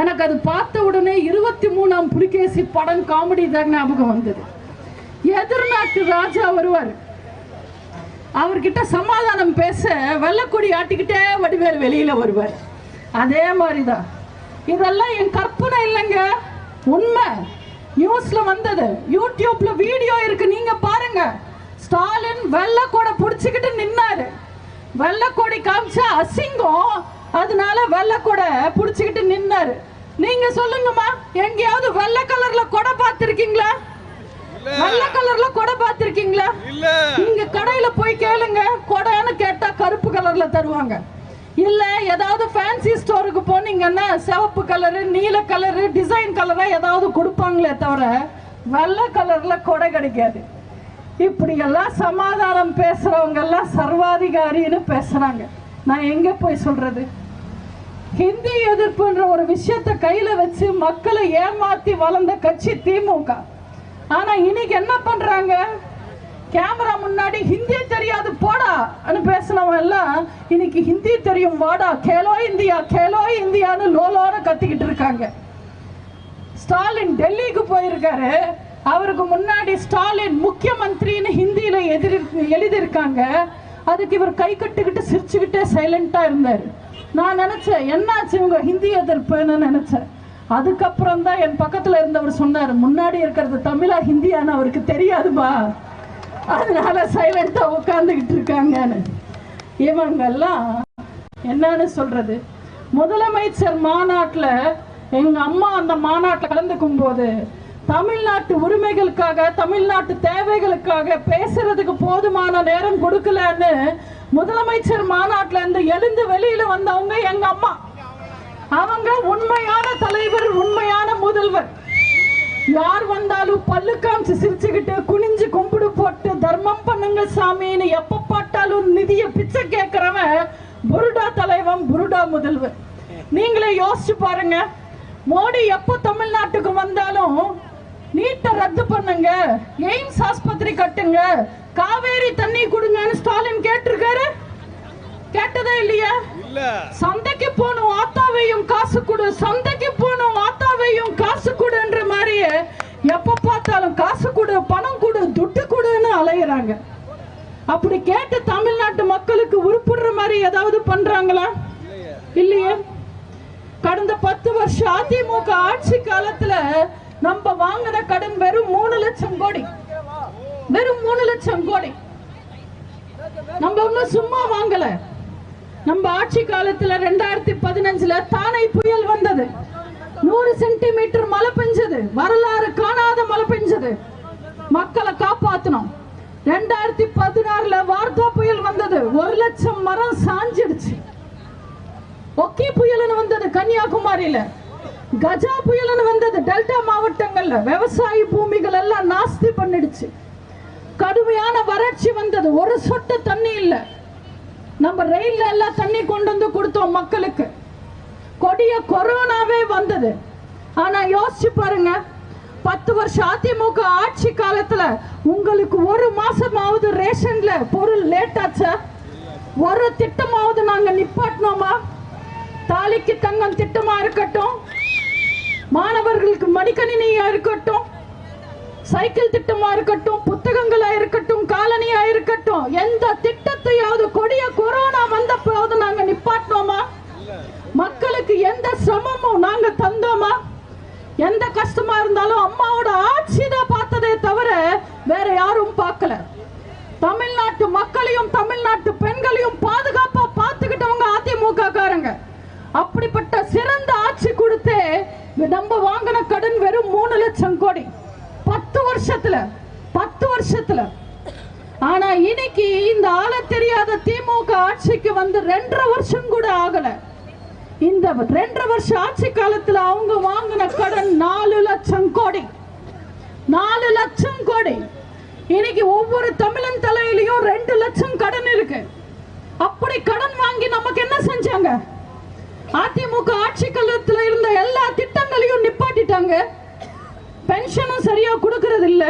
எனக்கு அது பார்த்த உடனே 23ஆம் புலிகேசி படம் காமெடி தான் ஞாபகம் வந்தது. எதிர்நாட்டு ராஜா வருவார், அவர்கிட்ட சமாதானம் பேச வெள்ளக்கொடி ஆட்டிக்கிட்டே வடிவேல் வெளியில வருவார். அதே மாதிரிதான். இதெல்லாம் என் கற்பனை இல்லைங்க, உண்மை. நியூஸ்ல வந்தது, யூடியூப்ல வீடியோ இருக்கு, நீங்க பாருங்க. ஸ்டாலின் வெள்ளக்கொடை பிடிச்சுக்கிட்டு நின்னாரு. வெள்ளக்கொடி காமிச்சா அசிங்கம், அதனால வெள்ளக்கொடை பிடிச்சுக்கிட்டு நின்னாரு. நீங்க சொல்லுங்கம்மா, எங்கேயாவது வெள்ளை கலர்ல கொடை பார்த்திருக்கீங்களா? வெள்ளை கலர்ல கொடை பார்த்திருக்கீங்களா? நீங்க கடையில போய் கேளுங்க, கொடைன்னு கேட்டா கருப்பு கலர்ல தருவாங்க. இல்ல ஏதாவது ஃபேன்சி ஸ்டோருக்கு போனீங்கன்னா சிவப்பு கலரு, நீல கலரு, டிசைன் கலரா ஏதாவது கொடுப்பாங்களே தவிர வெள்ளை கலர்ல கொடை கிடைக்காது. இப்படி எல்லாம் சமாதானம் பேசுறவங்க எல்லாம் சர்வாதிகாரின்னு பேசுறாங்க. நான் எங்க போய் சொல்றது? ஹிந்தி எதிர்ப்புன்ற ஒரு விஷயத்தை கையில வச்சு மக்களை ஏமாத்தி வளர்ந்த கட்சி திமுக. ஆனா இன்னைக்கு என்ன பண்றாங்க? கேமரா முன்னாடி ஹிந்தி தெரியாது போடா பேசினவன் எல்லாம் இன்னைக்கு ஹிந்தி தெரியும் வாடா, கேலோ இந்தியா கேலோ இந்தியான்னு லோலோன கத்திக்கிட்டு இருக்காங்க. ஸ்டாலின் டெல்லிக்கு போயிருக்காரு, அவருக்கு முன்னாடி ஸ்டாலின் முக்கியமந்திரின்னு ஹிந்தியில எழுதியிருக்காங்க. அதுக்கு இவர் கை கட்டுக்கிட்டு சிரிச்சுக்கிட்டே சைலண்டா இருந்தார். நான் நினைச்சேன் என்னாச்சு இவங்க ஹிந்தி எதிர்ப்புன்னு நினைச்சேன். அதுக்கப்புறம் தான் என் பக்கத்துல இருந்தவர் சொன்னார், முன்னாடி இருக்கிறது தமிழா ஹிந்தியான்னு அவருக்கு தெரியாதுமா, அதனால சைலண்டா உட்கார்ந்துகிட்டு இருக்காங்கன்னு. இவங்கெல்லாம் என்னன்னு சொல்றது? முதலமைச்சர் மாநாட்டில் எங்க அம்மா அந்த மாநாட்டில் கலந்துக்கும் போது தமிழ்நாட்டு உரிமைகளுக்காக, தமிழ்நாட்டு தேவைகளுக்காக பேசுறதுக்கு போதுமான நேரம் கொடுக்கலன்னு முதலமைச்சர் மாநாட்டில் இருந்து எழுந்து வெளியில வந்தவங்க எங்க அம்மா. அவங்க உண்மையான தலைவர், உண்மையான முதல்வர். யார் வந்தாலும் பல்லு காமிச்சு சிரிச்சுக்கிட்டு குனிஞ்சு கும்பிடு போட்டு தர்மம் பண்ணுங்க சாமின்னு எப்ப பாட்டாலும் நிதிய பிச்சை கேட்கிறவன் புருடா தலைவன், புருடா முதல்வர். நீங்களே யோசிச்சு பாருங்க, மோடி எப்ப தமிழ்நாட்டுக்கு வந்தாலும் நீட்டை ரத்து பண்ணுங்க, எய்ம்ஸ் ஆஸ்பத்திரி கட்டுங்க, காவேரி தண்ணி கொடுங்கன்னு ஸ்டாலின் கேட்டிருக்காரு? கேட்டதே இல்லையா? சந்தைக்கு போகணும் ஆத்தாவையும் காசு கொடு, சந்தைக்கு போகணும் ஆத்தாவையும் காசு கொடுன்ற மாதிரியே எப்ப பார்த்தாலும் காசு கொடு, பணம் கொடு, துட்டு கொடுன்னு அலையிறாங்க. அப்படி கேட்டு தமிழ்நாட்டு மக்களுக்கு உருப்படுற மாதிரி ஏதாவது பண்றாங்களா? இல்லையே. கடந்த 10 வருஷம் அதிமுக ஆட்சி காலத்துல நம்ம வாங்கின கடன் வெறும் 3 லட்சம் கோடி. வெறும் 3 லட்சம் கோடி. நம்ம ஒன்னும் சும்மா வாங்கல. நம்ம ஆட்சி காலத்துல 2015ல தானை புயல் வந்தது, 100 சென்டிமீட்டர் மழை பெஞ்சது, வரலாறு காணாத மழை பெஞ்சது, மக்களை காப்பாத்தணும். 2016ல வார்தா புயல் வந்தது, 1 லட்சம் மரம் சாஞ்சிடுச்சு. ஒக்கி புயல்னு வந்தது கன்னியாகுமரியில, கஜா புயல்னு வந்தது டெல்டா மாவட்டங்கள்ல, விவசாய பூமிகள் எல்லாம் நாஸ்தி பண்ணிடுச்சு. கடுமையான வறட்சி வந்தது, ஒரு சொட்டு தண்ணி இல்ல. நம்ம ரயில்ல எல்லாம் தண்ணி கொண்டு வந்து கொடுத்தோம் மக்களுக்கு. கொடிய கொரோனாவே வந்தது. ஆனா யோசிச்சு பாருங்க, 10 வருஷம் அதிமுக ஆட்சி காலத்துல உங்களுக்கு ஒரு மாசமாவது ரேஷன்ல பொருள் லேட் ஆச்சா? ஒரு திட்டமாவது நாங்க நிப்பாட்டினோமா? தாலிக்கு தங்கம் திட்டமா இருக்கட்டும், மாணவர்களுக்கு மடிக்கணினியா இருக்கட்டும், சைக்கிள் திட்டமா இருக்கட்டும், புத்தகங்களா இருக்கட்டும், காலனியா இருக்கட்டும், எந்த திட்டத்தையாவது கொடிய கொரோனா வந்த போது நாங்க நிப்பாட்டினோமா? மக்களுக்கு எந்த சிரமமும் நாங்க தந்தோமா? எந்த கஷ்டமா இருந்தாலும் அம்மாவோட ஆட்சி தான் பார்த்ததே தவிர வேற யாரும் பார்க்கல. தமிழ்நாட்டு மக்களையும் தமிழ்நாட்டு பெண்களையும் பாதுகாப்பா பார்த்துக்கிட்டவங்க அதிமுக காரங்க. அப்படிப்பட்ட சிறந்த ஆட்சி கொடுத்தே நம்ம வாங்கின கடன் வெறும் 3 லட்சம் கோடி 10 வருஷத்துல. ஆனா இன்னைக்கு இந்த ஆள தெரியாத திமுக ஆட்சிக்கு வந்து 2.5 வருஷம் கூட ஆகல. இந்த 2.5 வருஷ ஆட்சி காலத்துல அவங்க வாங்கின கடன் 4 லட்சம் கோடி. 4 லட்சம் கோடி. இன்னைக்கு ஒவ்வொரு தமிழன் தலையிலையும் 2 லட்சம் கடன் இருக்கு. அப்படி கடன் வாங்கி நமக்கு என்ன செஞ்சாங்க? அதிமுக ஆட்சி காலத்துல இருந்த எல்லா திட்டங்களையும் நிப்பாட்டிட்டாங்க. பென்ஷனும் சரியா கொடுக்கறது இல்ல,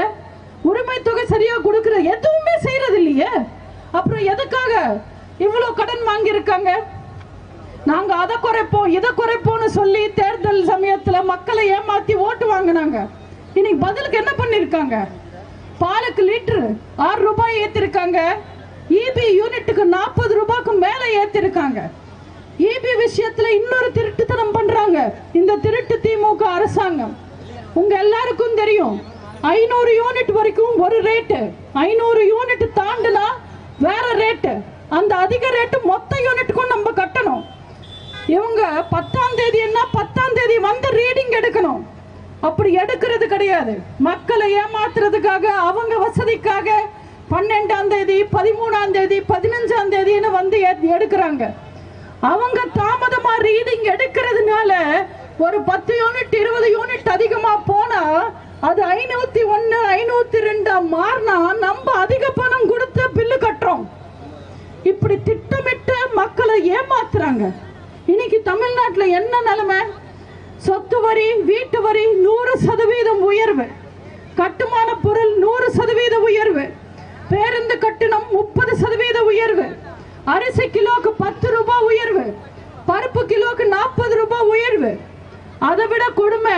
உரிமை தொகை சரியா கொடுக்கறது எதுவுமே செய்யறது இல்லையே. அப்புறம் எதுக்காக இவ்வளவு கடன் வாங்கி இருக்காங்க? நாங்க அதை குறைப்போம் இதை குறைப்போம்னு சொல்லி தேர்தல் சமயத்துல மக்களை ஏமாத்தி ஓட்டு வாங்கினாங்க. இன்னைக்கு பதிலுக்கு என்ன பண்ணிருக்காங்க? பாலுக்கு லிட்டர் 6 ரூபாய் ஏத்திருக்காங்க. இபி யூனிட்டுக்கு 40 ரூபாய்க்கு மேல ஏத்திருக்காங்க. இபி விஷயத்துல இன்னொரு திருட்டுத்தனம் பண்றாங்க இந்த திருட்டு திமுக அரசாங்கம். உங்க எல்லாருக்கும் தெரியும், 500 யூனிட் வரைக்கும் ஒரு ரேட்டு, 500 யூனிட் தாண்டுனா வேற ரேட்டு. அந்த அதிக ரேட்டு மொத்த யூனிட்டுக்கும் நம்ம கட்டணும். இவங்க 10ஆம் தேதி என்ன 10ஆம் தேதி வந்து ரீடிங் எடுக்கணும். அப்படி எடுக்கிறது கிடையாது. மக்களை ஏமாத்துறதுக்காக அவங்க வசதிக்காக 12ஆம் தேதி 13ஆம் தேதி 15ஆம் தேதின்னு வந்து எடுக்கிறாங்க. அவங்க தாமதமா ரீடிங் எடுக்கிறதுனால ஒரு 10 யூனிட் 20 யூனிட் அதிகமா போனா அது 501 502 மாறினா நம்ம அதிக பணம் கொடுத்து பில்லு கட்டுறோம். இப்படி திட்டமிட்டு மக்களை ஏமாத்துறாங்க. இன்னைக்கு தமிழ்நாட்டில் என்ன நிலைமை? சொத்து வரி, வீட்டு வரி 100% உயர்வு, கட்டுமான பொருள் 100% உயர்வு, பேருந்து கட்டணம் 30% உயர்வு, அரிசி கிலோக்கு 10 ரூபாய் உயர்வு, பருப்பு கிலோக்கு 40 ரூபாய் உயர்வு. அதை விட கொடுமை,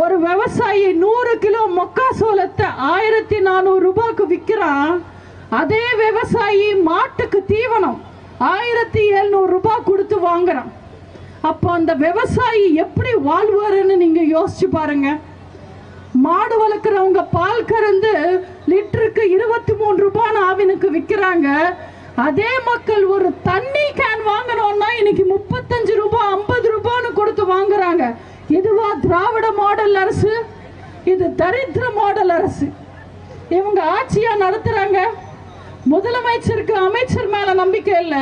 ஒரு விவசாயி 100 கிலோ மக்காசோளத்தை 1400 ரூபாய்க்கு விற்கிறான். அதே விவசாயி மாட்டுக்கு தீவனம் 1700 ரூபாய் கொடுத்து வாங்குறான். அப்போ அந்த விவசாயி எப்படி வாழ்வாருன்னு நீங்க யோசிச்சு பாருங்க. மாடு வளர்க்குறவங்க பால் கறந்து லிட்டருக்கு 23 ரூபான்னு ஆவினுக்கு விற்கிறாங்க. அதே மக்கள் ஒரு தண்ணி கேன் வாங்கணும்னா இன்னைக்கு 35 ரூபாய் 50 ரூபான்னு கொடுத்து வாங்குறாங்க. இதுவா திராவிட மாடல் அரசு? இது தரித்திர மாடல் அரசு. இவங்க ஆட்சியா நடத்துறாங்க. முதலமைச்சருக்கு அமைச்சர் மேல நம்பிக்கை இல்ல,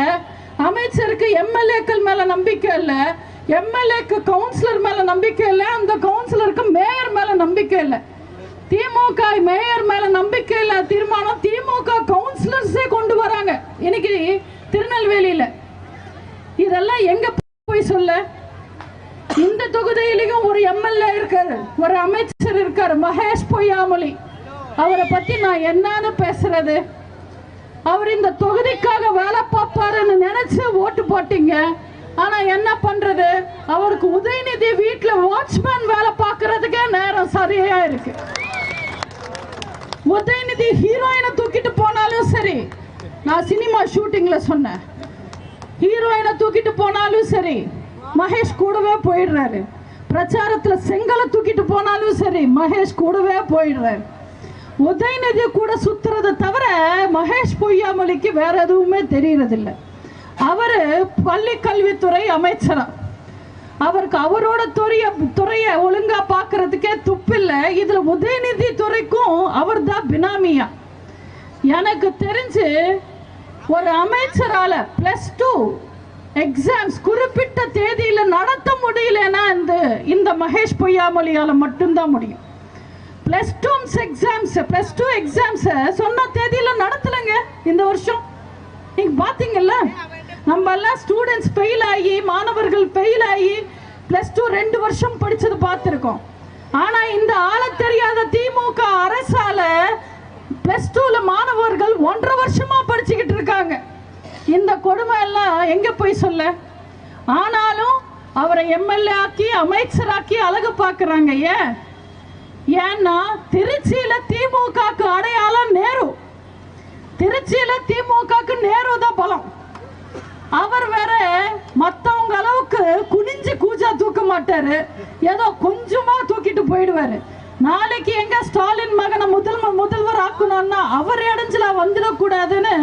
அமைச்சருக்கு எம்எல்ஏக்கள் மேல நம்பிக்கை இல்ல, எம்எல்ஏக்கு கவுன்சிலர் மேல நம்பிக்கை இல்ல, அந்த கவுன்சிலருக்கு மேயர் மேல நம்பிக்கை இல்ல. திமுக மேயர் மேல நம்பிக்கை இல்ல தீர்மானம் திமுக கவுன்சிலர்ஸே கொண்டு வராங்க இன்னைக்கு திருநெல்வேலியில. இதெல்லாம் எங்க போய் சொல்ல? இந்த தொகுதியிலையும் ஒரு எம்எல்ஏ இருக்காரு, ஒரு அமைச்சர் இருக்காரு, மகேஷ் பொய்யாமொழி. அவரை பத்தி நான் என்னன்னு பேசுறது? அவர் இந்த தொகுதிக்காக வேலை பார்ப்பாருன்னு நினைச்சு ஓட்டு போட்டீங்க. ஆனா என்ன பண்றது? அவருக்கு உதயநிதி வீட்டுல வாட்ச்மேன் வேலை பார்க்கறதுக்கே நேரம் சரியா இருக்கு. உதயநிதி ஹீரோயினை தூக்கிட்டு போனாலும் சரி, நான் சினிமா ஷூட்டிங்ல சொன்னேன், ஹீரோயினை தூக்கிட்டு போனாலும் சரி மகேஷ் கூடவே போயிடுறாரு. பிரச்சாரத்துல செங்கலை தூக்கிட்டு போனாலும் சரி மகேஷ் கூடவே போயிடுறாரு. உதயநிதி கூட சுத்துறதை தவிர மகேஷ் பொய்யாமொழிக்கு வேற எதுவுமே தெரியறதில்லை. அவரு பள்ளி கல்வித்துறை அமைச்சரா, அவருக்கு அவரோட துறையை ஒழுங்கா பாக்குறதுக்கே துப்பில்ல. இதுல உதயநிதி துறைக்கும் அவர் தான் பினாமியா. எனக்கு தெரிஞ்சு ஒரு அமைச்சரால +2 எக்ஸாம்ஸ் குறிப்பிட்ட தேதியில நடத்த முடியலன்னா இந்த மகேஷ் பொய்யாமொழியால மட்டும்தான் முடியும். +2 எக்ஸாம்ஸ் சொன்ன தேதியில நடத்தலங்க இந்த வருஷம். நீங்க பாத்தீங்கல்ல, நம்ம எல்லாம் ஸ்டூடெண்ட்ஸ் ஃபெயில் ஆகி, மாணவர்கள் ஃபெயில் ஆகி +2 2 வருஷம் படிச்சது பார்த்திருக்கோம். ஆனா இந்த ஆள தெரியாத திமுக அரசால +2ல மாணவர்கள் 1.5 வருஷமா படிச்சுக்கிட்டு இருக்காங்க. இந்த கொடுமை எல்லாம் எங்க போய் சொல்ல? ஆனாலும் அவரை எம்எல்ஏ ஆக்கி அமைச்சராக்கி அழகு பார்க்கறாங்க. ஏன்னா திருச்சியில திமுகக்கு அடையாளம் நேரு. திருச்சியில திமுகக்கு நேரு தான் பலம். அவர் வேற மத்தவங்க அளவுக்கு குனிஞ்சு கூஜா தூக்க மாட்டாரு, ஏதோ கொஞ்சமா தூக்கிட்டு போயிடுவாரு. நாளைக்கு எங்க ஸ்டாலின் மகனை முதல்வர் ஆக்கணும்னா அவர் இடைஞ்சலா வந்துடக்கூடாதுன்னு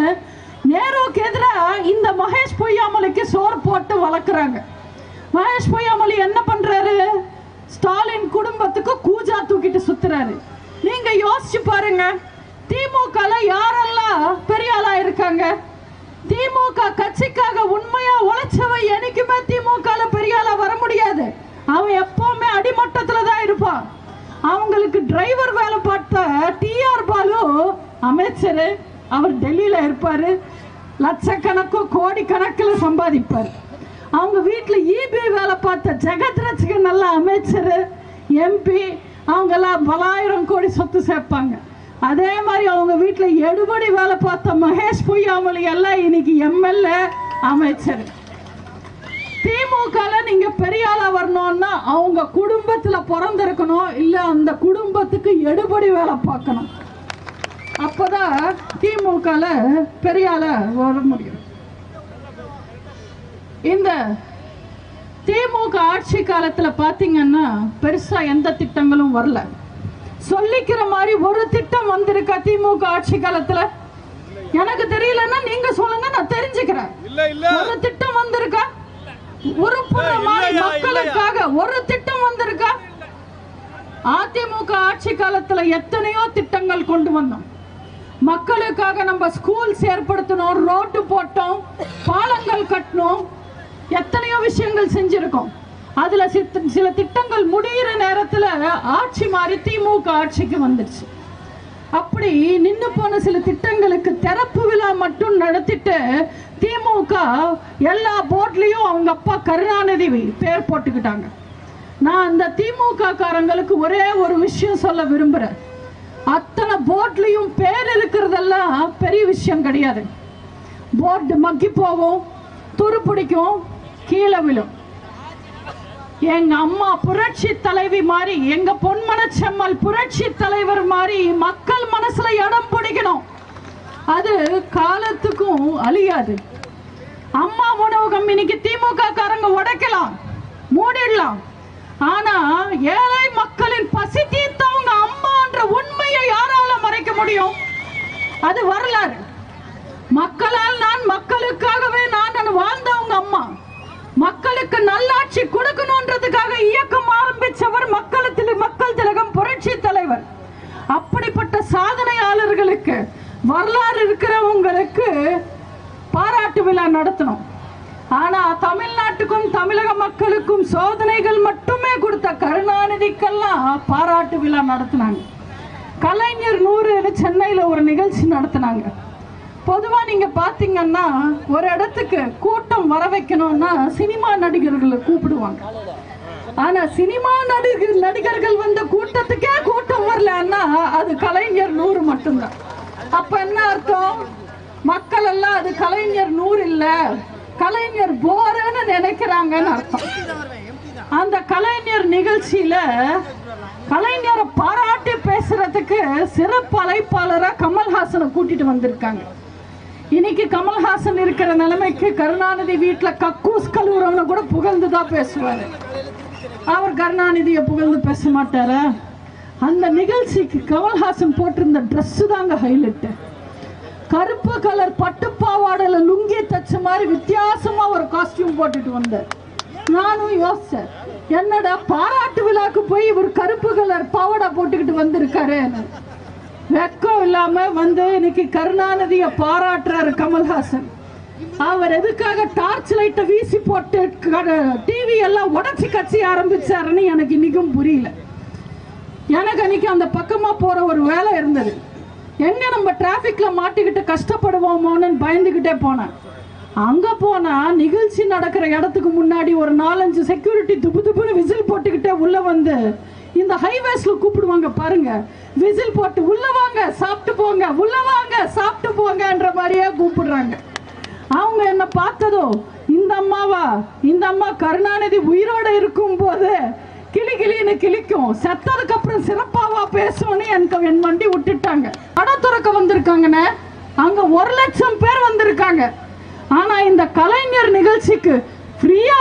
நேருவுக்கு எதிராக இந்த மகேஷ் பொய்யாமொழிக்கு சோறு போட்டு வளர்க்குறாங்க. மகேஷ் பொய்யாமொழி என்ன பண்றாரு? ஸ்டாலின் குடும்பத்துக்கு கூஜா தூக்கிட்டு சுத்துறாரு. நீங்க யோசிச்சு பாருங்க, திமுக யாரெல்லாம் பெரிய ஆளா இருக்காங்க? திமுக கட்சிக்காக உண்மையா உழைச்சவ என்னைக்குமே திமுக பெரிய ஆளா வர முடியாது. அவன் எப்பவுமே அடிமட்டத்துல தான் இருப்பான். அவங்களுக்கு டிரைவர் வேலை பார்த்த டிஆர் பாலு அமைச்சர், அவர் டெல்லியில இருப்பாரு, லட்சக்கணக்கோ கோடி கணக்கில் சம்பாதிப்பார். அவங்க வீட்டில் இபி வேலை பார்த்த ஜெகத் ரட்சகன் நல்ல அமைச்சர், எம்பி, அவங்கெல்லாம் பலாயிரம் கோடி சொத்து சேர்ப்பாங்க. அதே மாதிரி அவங்க வீட்டில் எடுபடி வேலை பார்த்த மகேஷ் பொய்யாமொழி எல்லாம் இன்னைக்கு எம்எல்ஏ, அமைச்சர். திமுகல நீங்க பெரிய ஆளா வரணும்னா அவங்க குடும்பத்துல பிறந்திருக்கணும், இல்ல அந்த குடும்பத்துக்கு எடுபடி வேலை பார்க்கணும். அப்பதான் திமுகல பெரிய ஆளா வர முடியும். இந்த திமுக ஆட்சி காலத்துல பாத்தீங்கன்னா பெருசா எந்த திட்டங்களும் வரல. சொல்லிக்கிற மாதிரி ஒரு திட்டம் வந்திருக்கா திமுக ஆட்சி காலத்துல? எனக்கு தெரியலன்னா நீங்க சொல்லுங்க, நான் தெரிஞ்சுக்கிறேன். ஒரு திட்டம் வந்திருக்கா? ஒரு மக்களுக்காக ஒரு திட்டம் வந்திருக்கா? அதிமுக ஆட்சி காலத்துல எத்தனையோ திட்டங்கள் கொண்டு வந்தோம். மக்களுக்காக நம்ம ஸ்கூல்ஸ் ஏற்படுத்தணும், ரோட்டு போட்டோம், பாலங்கள் கட்டணும், எத்தனையோ விஷயங்கள் செஞ்சிருக்கோம். அதுல சில திட்டங்கள் முடிகிற நேரத்துல ஆட்சி மாறி திமுக ஆட்சிக்கு வந்துடுச்சு. அப்படி நின்று போன சில திட்டங்களுக்கு திறப்பு விழா மட்டும் நடத்திட்டு திமுக எல்லா போர்ட்லயும் அவங்க அப்பா கருணாநிதி பேர் போட்டுக்கிட்டாங்க. நான் அந்த திமுக காரங்களுக்கு ஒரே ஒரு விஷயம் சொல்ல விரும்புறேன். அத்தனை போர்ட்லயும் பேர் இருக்கிறதெல்லாம் பெரிய விஷயம் கிடையாது. போர்டு மக்கி போகும், துரு பிடிக்கும், கீழே விழும். எங்க அம்மா புரட்சி தலைவி மாதிரி, எங்க பொன்மனச்செம்மல் புரட்சி தலைவர் மாதிரி மக்கள் மனசுல இடம் பிடிக்கணும். அது காலத்துக்கும் அழியாது. அம்மா உணவகம் இன்னைக்கு திமுக காரங்க உடைக்கலாம், மூடிடலாம். ஆனா ஏழை மக்களின் பசி தீர்த்தவங்க அம்மான்ற உண்மையை யாரால மறைக்க முடியும்? அது வரலாறு. மக்களால் நான், மக்களுக்காகவே நான் வாழ்ந்தவங்க அம்மா. மக்களுக்கு நல்லாட்சி கொடுக்கணும்ன்றதுக்காக இயக்கம் ஆரம்பிச்சவர் மக்கள் திலகம் புரட்சி தலைவர். அப்படிப்பட்ட சாதனையாளர்களுக்கு, வரலாறு இருக்கிறவங்களுக்கு பாராட்டு விழா நடத்தணும். ஆனா தமிழ்நாட்டுக்கும் தமிழக மக்களுக்கும் சோதனைகள் மட்டுமே கொடுத்த கருணாநிதிக்கெல்லாம் பாராட்டு விழா நடத்தினாங்க. கலைஞர் 100 சென்னையில ஒரு நிகழ்ச்சி நடத்தினாங்க. பொதுவா நீங்க பாத்தீங்கன்னா ஒரு இடத்துக்கு கூட்டம் வர வைக்கணும்னா சினிமா நடிகர்களை கூப்பிடுவாங்க. ஆனா சினிமா நடிகர்கள் வந்த கூட்டத்துக்கே கூட்டம் வரலன்னா அது கலைஞர் 100 மட்டும்தான். அப்ப என்ன அர்த்தம்? மக்கள் எல்லாம் அது கலைஞர் 100 இல்ல, கலைஞர் போறன்னு நினைக்கிறாங்கன்னு அர்த்தம். அந்த கலைஞர் நிகழ்ச்சியில கலைஞரை பாராட்டி பேசுறதுக்கு சிறப்பு அழைப்பாளரா கமல்ஹாசனை கூட்டிட்டு வந்திருக்காங்க. இன்னைக்கு கமல்ஹாசன் இருக்கிற நிலைமைக்கு கருணாநிதி வீட்டுல கக்கூஸ் கழுவுறவனை கூட புகழ்ந்துதான் பேசுவாரு. அவர் கருணாநிதியை புகழ்ந்து பேச மாட்டாரா? அந்த நிகழ்ச்சிக்கு கமல்ஹாசன் போட்டிருந்த ட்ரெஸ் தாங்க ஹைலைட். கருப்பு கலர் பட்டுப்பாவாடல லுங்கி தச்ச மாதிரி வித்தியாசமா ஒரு காஸ்டியூம் போட்டுட்டு வந்தார். நானும் யோசிச்சேன், என்னடா பாராட்டு விழாக்கு போய் இவர் கருப்பு கலர் பாவாடை போட்டுக்கிட்டு வந்திருக்காரு. வெக்கம் இல்லாம வந்து இன்னைக்கு கருணாநிதியை பாராட்டுறாரு கமல்ஹாசன். அவர் எதுக்காக டார்ச் லைட்டை வீசி போட்டு டிவி எல்லாம் உடச்சி கட்சி ஆரம்பிச்சாருன்னு எனக்கு இன்னைக்கும் புரியல. எனக்கு அன்னைக்கு அந்த பக்கமா போற ஒரு வேலை இருந்தது. எங்க நம்ம டிராபிக்ல மாட்டிக்கிட்டு கஷ்டப்படுவோமோன்னு பயந்துகிட்டே போனேன். அங்க போனா நிகழ்ச்சி நடக்கிற இடத்துக்கு முன்னாடி ஒரு 4-5 செக்யூரிட்டி துப்புன்னு விசில் போட்டுக்கிட்டே உள்ள வந்து இந்த ஹைவேஸ்ல கூப்பிடுவாங்க பாருங்க, விசில் போட்டு உள்ள வாங்க சாப்பிட்டு போங்க, உள்ள வாங்க சாப்பிட்டு போங்கன்ற மாதிரியே கூப்பிடுறாங்க. அவங்க என்ன பார்த்ததோ இந்த அம்மாவா, இந்த அம்மா கருணாநிதி உயிரோட இருக்கும் போது கிளின்னு கிளிக்கும், செத்ததுக்கு அப்புறம் சிறப்பாவா பேசும்னு எனக்கு என் வண்டி விட்டுட்டாங்க. படம் துறக்க வந்திருக்காங்கன்னு அங்க 1 லட்சம் பேர் வந்திருக்காங்க. ஆனா இந்த கலைஞர் நிகழ்ச்சிக்கு ஃப்ரீயா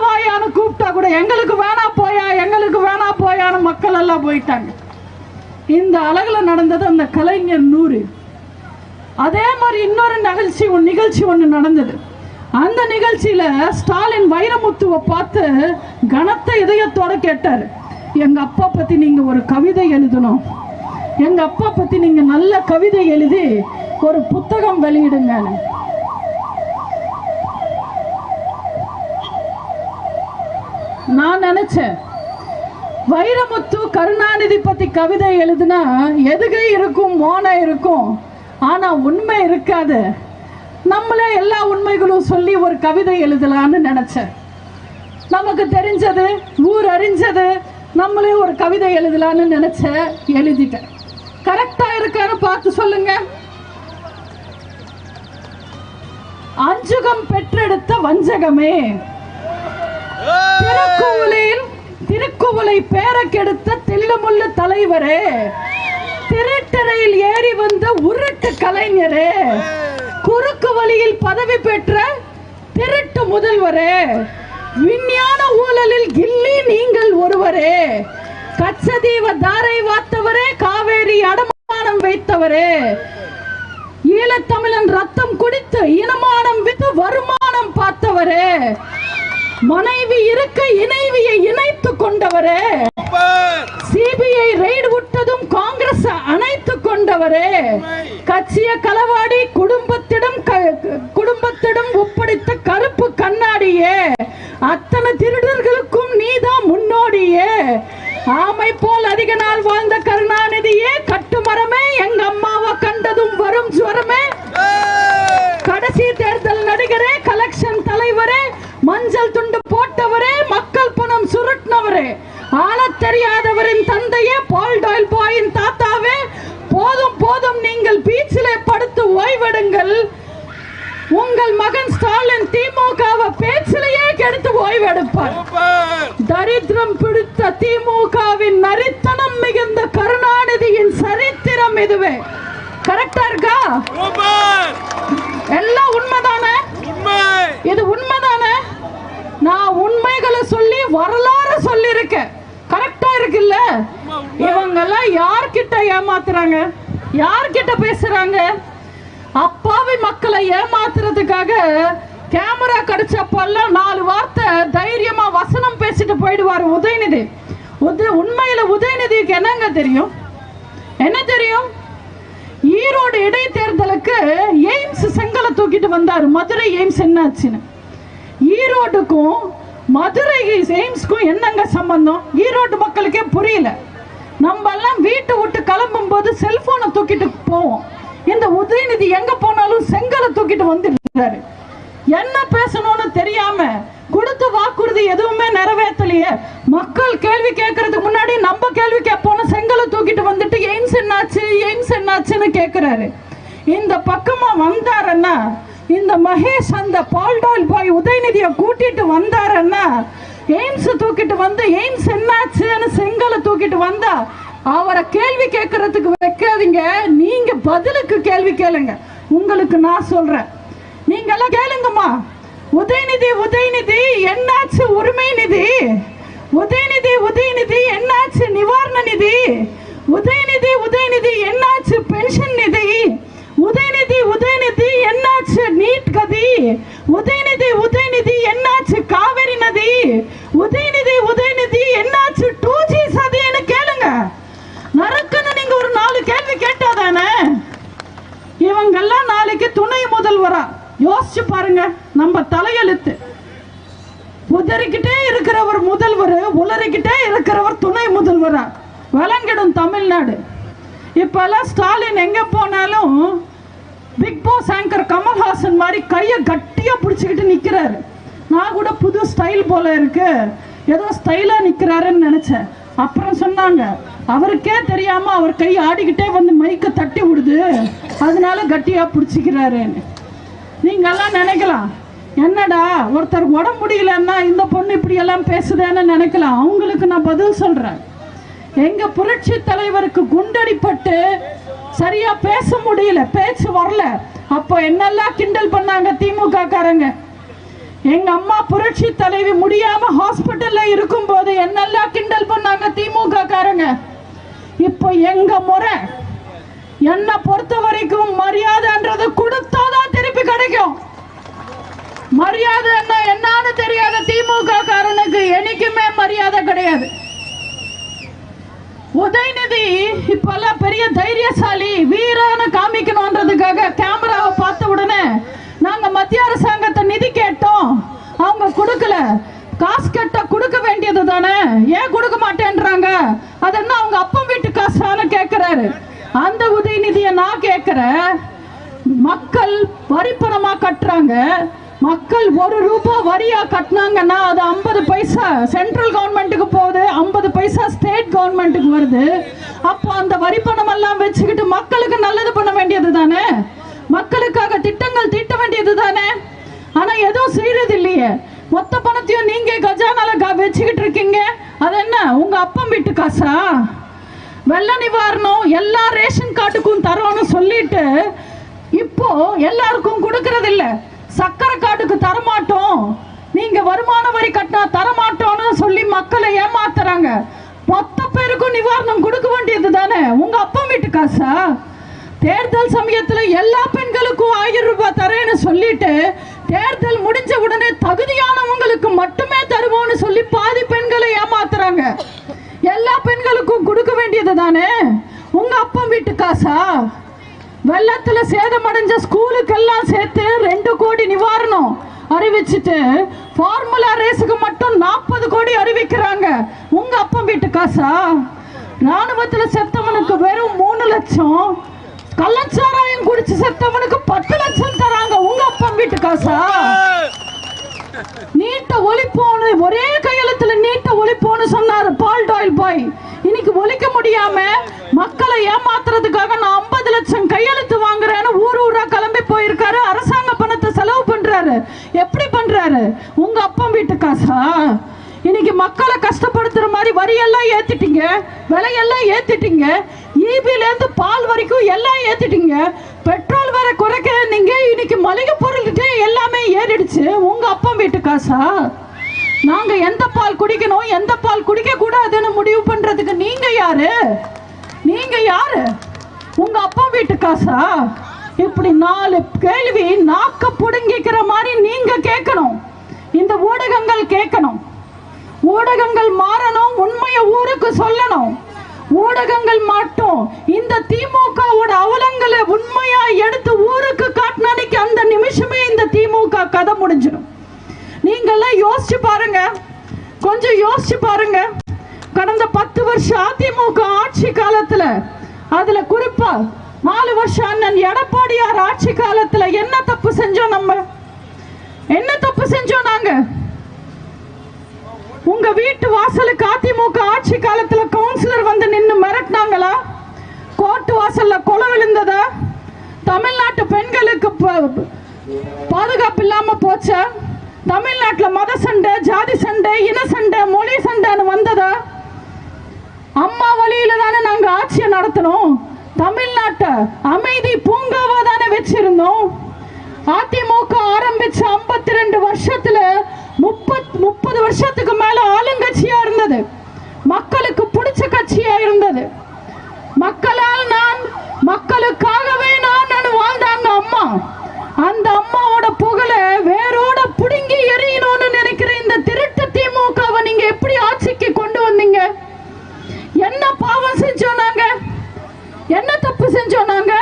வாயான்னு கூப்பிட்டா கூட எங்களுக்கு வேணா போயான்னு மக்கள் எல்லாம் போயிட்டாங்க. இந்த அழகுல நடந்தது அந்த கலைஞர் 100. அதே மாதிரி இன்னொரு நிகழ்ச்சி ஒன்று நடந்தது. அந்த நிகழ்ச்சியில ஸ்டாலின் வைரமுத்துவை பார்த்து கனத்த இதயத்தோட கேட்டாரு, எங்க அப்பா பத்தி நீங்க ஒரு கவிதை எழுதணும், எங்க அப்பா பத்தி நீங்க நல்ல கவிதை எழுதி ஒரு புத்தகம் வெளியிடுங்க. நான் நினைச்சேன், வைரமுத்து கருணாநிதி பத்தி கவிதை எழுதுனா எதுகை இருக்கும், மோனம் இருக்கும், ஆனா உண்மை இருக்காது. நம்மளே எல்லா உண்மைகளும் சொல்லி ஒரு கவிதை எழுதலான்னு நினைச்சேன். நமக்கு தெரிஞ்சது, ஊர் அறிஞ்சது, நம்மளே ஒரு கவிதை எழுதலான்னு நினைச்ச, எழுதிட்டேன். கரெக்டா இருக்கான்னு பார்த்து சொல்லுங்க. அஞ்சுகம் பெற்றெடுத்த வஞ்சகமே, திருக்குவளை பேரக்கெடுத்த தில்லுமுள்ளு தலைவரே, திருட்டறையில் ஏறி வந்த உருட்டு கலைஞரே, குறுக்கு வழியில் பதவி பெற்ற திருட்டு முதல்வரே, விஞ்ஞான ஊழலில் கில்லி நீங்கள் ஒருவரே, கச்சதீவ தாரை வாத்தவரே, காவேரி அடமானம் வைத்தவரே, ஈழத்தமிழன் ரத்தம் குடித்து இனமானம் வித்து வருமானம் பார்த்தவரே, மனைவி இருக்க இணைவியை இணைத்து கொண்டவரே, சிபிஐ ரெய்டு விட்டதும் காங்கிரஸ் அணைத்து கொண்டவரே, கட்சிய களவாடி குடும்பத்திடம் ஒப்படைத்த கருப்பு கண்ணாடியே, அத்தனை திருடர்களுக்கும் நீதான் முன்னோடியே, ஆமை போல் அதிக நாள் வாழ்ந்த கருணாநிதியே, கட்டுமரமே, எங்க அம்மாவை கண்டதும் வரும் ஜுவரமே, கடைசி தேர்தல் நடிகரே, கலெக்ஷன் தலைவரே, மஞ்சள் துண்டு போட்டவரே, மக்கள் பணம் சுருட்டினவரே, ஆள தெரியாதவரின் தந்தையே, பால் டாயில் பாயின் தாத்தாவே, போதும் போதும் நீங்கள் பீச்சிலே படுத்து ஓய்வெடுங்கள். உங்கள் மகன் ஸ்டாலின் திமுகவை பேச்சிலேயே கெடுத்து ஓய்வெடுப்பார். தரித்திரம் பிடித்த திமுகவின் நரித்தனம் மிகுந்த கருணாநிதியின் சரித்திரம் இதுவே. கரெக்டா இருக்கா? எல்லாம் உண்மைதானே? இது உண்மைதானே? நான் உண்மைகளை சொல்லி வரலாறு சொல்லி இருக்கேன். கரெக்டா இருக்குல்ல? இவங்க எல்லாம் யார்கிட்ட ஏமாத்துறாங்க, யார்கிட்ட பேசுறாங்க? அப்பாவி மக்களை ஏமாத்துறதுக்காக கேமரா கிடைச்சப்பெல்லாம் 4 வார்த்தை தைரியமா வசனம் பேசிட்டு போயிடுவார் உதயநிதி. உண்மையில உதயநிதிக்கு என்னங்க தெரியும்? என்ன தெரியும்? ஈரோடு இடைத்தேர்தலுக்கு எய்ம்ஸ் செங்கலை தூக்கிட்டு வந்தார். மதுரை எய்ம்ஸ் என்னாச்சுன்னு. ஈரோடுக்கும் மதுரை எய்ம்ஸ்க்கும் என்னங்க சம்பந்தம்? ஈரோடு மக்களுக்கே புரியல. நம்ம எல்லாம் வீட்டை விட்டு கிளம்பும் போது செல்போனை தூக்கிட்டு போவோம். இந்த உதயநிதி எங்க போனாலும் செங்கலை தூக்கிட்டு வந்துட்டாரு. என்ன பேசணும்னு தெரியாம கொடுத்த வாக்குறுதி எதுவுமே நிறைவேற்றலையே. மக்கள் கேள்வி கேட்கறதுக்கு முன்னாடி நம்ம கேள்வி கேட்போம். செங்கலை தூக்கிட்டு வந்துட்டு எய்ம்ஸ் என்னாச்சு, எய்ம்ஸ் என்னாச்சுன்னு கேட்கிறாரு. இந்த பக்கமா வந்தாருன்னா, இந்த மகேஷ் அந்த பால்டால் பாய் உதயநிதியை கூட்டிட்டு வந்தாருன்னா, எய்ம்ஸ் தூக்கிட்டு வந்து எய்ம்ஸ் என்னாச்சுன்னு செங்கலை தூக்கிட்டு வந்தா அவரை கேள்வி கேட்கறதுக்கு வைக்காதீங்க. நீங்க பதிலுக்கு கேள்வி கேளுங்க. உங்களுக்கு நான் சொல்றேன், நீங்க எல்லாம் கேளுங்கம்மா. உதயநிதி உதயநிதி என்னாச்சு உரிமை நிதி, உதயநிதி உதயநிதி என்னாச்சு நிவாரண நிதி, உதயநிதி உதயநிதி என்னாச்சு பென்ஷன் நிதி, உதயநிதி உதயநிதி என்னாச்சு நீட் கதி, உதயநிதி உதயநிதி என்னாச்சு காவிரி நதி, உதயநிதி உதயநிதி என்னாச்சு 2G சதின்னு கேளுங்க. நறுக்குன்னு நீங்க ஒரு 4 கேள்வி கேட்டாதானே? இவங்கெல்லாம் நாளைக்கு துணை முதல்வரா யோசிச்சு பாருங்க. நம்ம தலையெழுத்து. உதறிக்கிட்டே இருக்கிறவர் முதல்வர், உளறிக்கிட்டே இருக்கிறவர் துணை முதல்வரா விளங்கிடும் தமிழ்நாடு. இப்பெல்லாம் ஸ்டாலின் எங்க போனாலும் பிக் பாஸ் ஆங்கர் கமல்ஹாசன் மாதிரி கையை கட்டியா பிடிச்சுக்கிட்டு நிக்கிறாரு. நான் கூட புது ஸ்டைல் போல இருக்கு, ஏதோ ஸ்டைலா நிக்கிறாருன்னு நினைச்சேன். அப்புறம் சொன்னாங்க அவருக்கே தெரியாம அவர் கை ஆடிக்கிட்டே வந்து மைக்க தட்டி விடுது, அதனால கட்டியா பிடிச்சிக்கிறாருன்னு. நீங்க எல்லாம் நினைக்கலாம், என்னடா ஒருத்தர் உடம்பு முடியலன்னா இந்த பொண்ணு இப்படி எல்லாம் பேசுதேன்னு நினைக்கலாம். அவங்களுக்கு நான் பதில் சொல்றேன். எங்க புரட்சி தலைவருக்கு குண்டடிப்பட்டு சரியா பேச முடியல, பேச்சு வரல. அப்போ என்னெல்லாம் கிண்டல் பண்ணாங்க திமுக காரங்க. எங்க அம்மா புரட்சி தலைவி முடியாம ஹாஸ்பிட்டல்ல இருக்கும் போது என்னெல்லாம் கிண்டல் பண்ணாங்க திமுக காரங்க. இப்போ எங்க முறை. என்ன பொறுத்த வரைக்கும் மரியாதைன்றது கொடுத்தாதான் திருப்பி கிடைக்கும். மரியாதை என்னன்னு தெரியாத திமுக காரனுக்கு என்னைக்குமே மரியாதை கிடையாது. உதயநிதி இப்பெல்லாம் பெரிய தைரியசாலி வீரான காமிக்கணும்ன்றதுக்காக கேமராவை பார்த்த உடனே நாங்க மத்திய அரசாங்கத்தை நிதி கேட்டோம், அவங்க கொடுக்கல. காசு கேட்டா கொடுக்க வேண்டியது தானே, ஏன் கொடுக்க மாட்டேன்றாங்க? அது என்ன அவங்க அப்பா வீட்டு காசான்னு கேட்கிறாரு. அந்த உதயநிதியை நான் கேட்கிறேன். மக்கள் வரி பணமா கட்டுறாங்க, மக்கள் 1 ரூபாய் வரியா கட்டினாங்கன்னா அது 50 பைசா சென்ட்ரல் கவர்மெண்ட்டுக்கு போகுது, 50 பைசா ஸ்டேட் கவர்மெண்ட்டுக்கு வருது. அப்போ அந்த வரி பணம் எல்லாம் வச்சுக்கிட்டு மக்களுக்கு நல்லது பண்ண வேண்டியது தானே, மக்களுக்காக திட்டங்கள் தீட்ட வேண்டியது தானே. ஆனா எதுவும் செய்யறது இல்லையே. மொத்த பணத்தையும் நீங்க கஜானால வச்சுக்கிட்டு இருக்கீங்க. அது என்ன உங்க அப்பம் வீட்டு காசா? வெள்ள நிவாரணம் எல்லா ரேஷன் கார்டுக்கும் தரோன்னு சொல்லிட்டு இப்போ எல்லாருக்கும் கொடுக்கறது இல்ல. சக்கரை கார்டுக்கு தரமாட்டோம், நீங்க வருமான வரி கட்டினா தரமாட்டோம்னு சொல்லி மக்களை ஏமாத்துறாங்க. மொத்த பேருக்கும் நிவாரணம் கொடுக்க வேண்டியது தானே உங்க அப்பம் வீட்டு காசா? தேர்தல் சமயத்துல எல்லா பெண்களுக்கும் 1000 ரூபாய் தரேன்னு சொல்லிட்டு தேர்தல் முடிஞ்ச உடனே தகுதியானவங்களுக்கு மட்டுமே தருவோம்னு சொல்லி பாதி பெண்களை ஏமாத்துறாங்க. எல்லா பெண்களுக்கும் கொடுக்க வேண்டியது தானே உங்க அப்பம் வீட்டு காசா? வெள்ளத்துல சேதமடைஞ்ச ஸ்கூலுக்கெல்லாம் சேர்த்து 2 கோடி நிவாரணம் அறிவிச்சுட்டு ஃபார்முலா ரேஸுக்கு மட்டும் 40 கோடி அறிவிக்கிறாங்க. உங்க அப்பம் வீட்டு காசா? ராணுவத்துல செத்தவனுக்கு வெறும் 3 லட்சம், கள்ளச்சாராயம் குடிச்சு செத்தவனுக்கு 10 லட்சம் தராங்க. உங்க அப்பம் வீட்டு காசா? நீட்ட ஒழிப்போன்னு ஒரே கையெழுத்துல நீட்ட ஒழிப்போன்னு சொன்னாரு பால் டாயில் பாய். இன்னைக்கு ஒழிக்க முடியாம மக்களை ஏமாத்துறதுக்காக நான் 50 லட்சம் கையெழுத்து வாங்குறேன்னு ஊரா கிளம்பி போயிருக்காரு. அரசாங்க பணத்தை செலவு பண்றாரு. எப்படி பண்றாரு? உங்க அப்பம் வீட்டு காசா? இன்னைக்கு மக்களை கஷ்டப்படுத்துற மாதிரி வரியெல்லாம் ஏத்திட்டீங்க, விலையெல்லாம் ஏத்திட்டீங்க, ஈபில இருந்து பால் வரைக்கும் எல்லாம் ஏத்திட்டீங்க. பெட்ரோல் வேற குறைக்க நீங்க இன்னைக்கு மளிகை பொருள்கிட்டே எல்லாமே ஏறிடுச்சு. உங்க அப்பம் வீட்டு காசா? நாங்க எந்த பால் குடிக்கணும் எந்த பால் குடிக்க கூடாதுன்னு முடிவு பண்றதுக்கு நீங்க யாரு? நீங்க யாரு? உங்க அப்பம் வீட்டு காசா? இப்படி 4 கேள்வி நாக்க புடுங்கிக்கிற மாதிரி நீங்க கேட்கணும், இந்த ஊடகங்கள் கேட்கணும். ஊடகங்கள் மாறணும், உண்மையை ஊருக்கு சொல்லணும். ஊடகங்கள் மட்டும் இந்த திமுகவோட அவலங்களை உண்மையா எடுத்து ஊருக்கு காட்டினானிக்கு அந்த நிமிஷமே இந்த திமுக கதை முடிஞ்சிடும். நீங்கெல்லாம் யோசிச்சு பாருங்க, கொஞ்சம் யோசிச்சு பாருங்க. கடந்த 10 வருஷம் அதிமுக ஆட்சி காலத்துல, அதுல குறிப்பா 4 வருஷம் அண்ணன் எடப்பாடியார் ஆட்சி காலத்துல என்ன தப்பு செஞ்சோம்? நம்ம என்ன தப்பு செஞ்சோம்? நாங்க உங்க வீட்டு வாசலுக்கு அதிமுக ஆட்சி காலத்துல கவுன்சிலர் வந்து நின்னு மிரட்டினாங்களா? கோர்ட் வாசல்ல கொலை விழுந்ததா? தமிழ்நாட்டு பெண்களுக்கு பாதுகாப்பு இல்லாம போச்சா? தமிழ்நாட்டுல மத சண்டை, ஜாதி சண்டை, இன சண்டை, மொழி சண்டைன்னு வந்ததா? அம்மா வழியில தானே நாங்க ஆட்சியை நடத்தணும். தமிழ்நாட்டை அமைதி பூங்காவா தானே வச்சிருந்தோம். அதிமுக ஆரம்பிச்ச 52 வருஷத்துல 30 வருஷத்துக்கு மேல ஆளுங்கட்சியா இருந்தது, மக்களுக்கு பிடிச்ச கட்சியா இருந்தது. மக்களால் நான், மக்களுக்காகவே நான் வாழ்ந்தாங்க அம்மா. அந்த அம்மாவோட புகழை வேரோட புடுங்கி எறியணும்னு நினைக்கிற இந்த திருட்டு திமுகவை நீங்க எப்படி ஆட்சிக்கு கொண்டு வந்தீங்க? என்ன பாவம் செஞ்சோம் நாங்க? என்ன தப்பு செஞ்சோம் நாங்க?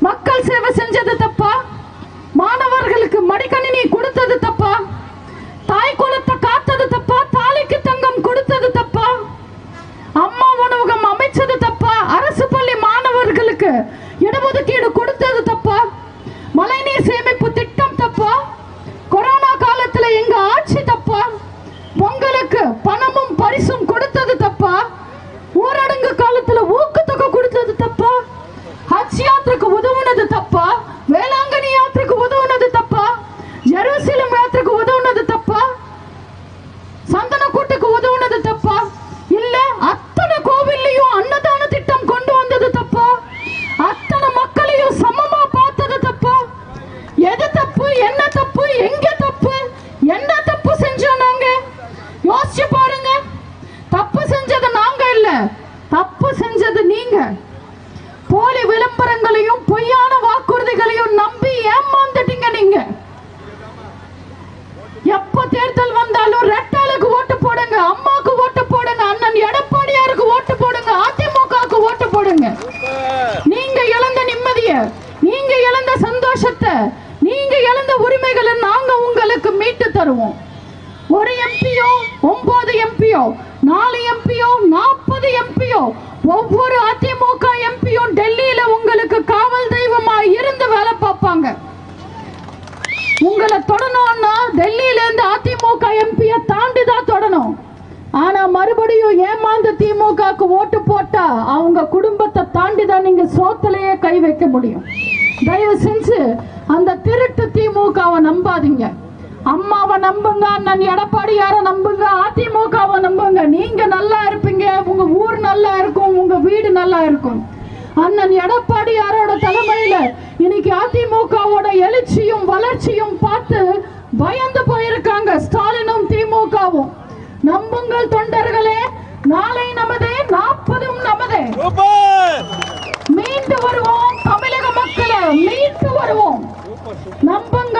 மக்கள் சேவை செஞ்சது தப்பா? மாணவர்களுக்கு மடிக்கணினி கொடுத்தது தப்பா? தாய் குலத்தை காத்தது தப்பா? தாலிக்கு தங்கம் கொடுத்தது தப்பா? அம்மா உணவகம் அமைச்சது தப்பா? அரசு பள்ளி மாணவர்களுக்கு இடஒதுக்கீடு கொடுத்தது தப்பா? மழைநீர் சேமிப்பு திட்டம் தப்பா? கொரோனா காலத்துல எங்க ஆட்சி தப்பா? பொங்கலுக்கு பணமும் பரிசும் கொடுத்தது தப்பா? ஊரடங்கு காலத்துல ஊக்கத்தொகை கொடுத்தது தப்பா? ஹஜ் யாத்திரைக்கு உதவுனது தப்பா? வேளாங்கண்ணி யாத்திரைக்கு உதவுனது தப்பா? ஜெருசலேம் யாத்திரைக்கு உதவுனது தப்பா? சந்தன கூட்டுக்கு உதவுனது தப்பா? இல்ல அத்தனை கோவில்லையும் அன்னதான திட்டம் கொண்டு வந்தது தப்பா? அத்தனை மக்களையும் சமமா பார்த்தது தப்பா? எது தப்பு? என்ன தப்பு? எங்க தப்பு? என்ன தப்பு செஞ்சோம் நாங்க? யோசிச்சு பாருங்க. தப்பு செஞ்சது நாங்க இல்ல, தப்பு செஞ்சது நீங்க. போலி விளம்பரங்களையும் பொய்யான வாக்குறுதிகளையும் நம்பி ஏமாந்துட்டீங்க நீங்க. எப்ப தேர்தல் வந்தாலும் ரெட்டாளுக்கு ஓட்டு போடுங்க, அம்மாக்கு ஓட்டு போடுங்க, அண்ணன் எடப்பாடியாருக்கு ஓட்டு போடுங்க, அதிமுகவுக்கு ஓட்டு போடுங்க. நீங்க இழந்த நிம்மதியை, நீங்க இழந்த சந்தோஷத்தை, நீங்க இழந்த உரிமைகளை நாங்க உங்களுக்கு மீட்டு தருவோம். ஒரு எம்பியோ 9 எம்பியோ 4 எம்பியோ 40 எம்பியோ ஒவ்வொரு அதிமுக எம்பியும் டெல்லியில உங்களுக்கு காவல் தெய்வமா இருந்து வேலை பார்ப்பாங்க. அவங்க குடும்பத்தை தாண்டி தான் நீங்க சோத்திலேயே கை வைக்க முடியும். தயவு செஞ்சு அந்த திருட்டு திமுகவை நம்பாதீங்க. அம்மாவை நம்புங்க, அண்ணன் எடப்பாடியாரை நம்புங்க, அதிமுகவை நம்புங்க. நீங்க நல்லா இருப்பீங்க, உங்க ஊர் நல்லா இருக்கும், உங்க வீடு நல்லா இருக்கும். அண்ணன் எடப்பாடியாரோட தலைமையில இன்னைக்கு அதிமுகவோட எழுச்சியும் வளர்ச்சியும் பார்த்து பயந்து போயிருக்காங்க ஸ்டாலினும் திமுகவும். நம்புங்கள் தொண்டர்களே, நாளை நமதே, 40ம் நமதே. மீண்டு வருவோம் தமிழக மக்களை, மீண்டு வருவோம். நம்புங்க.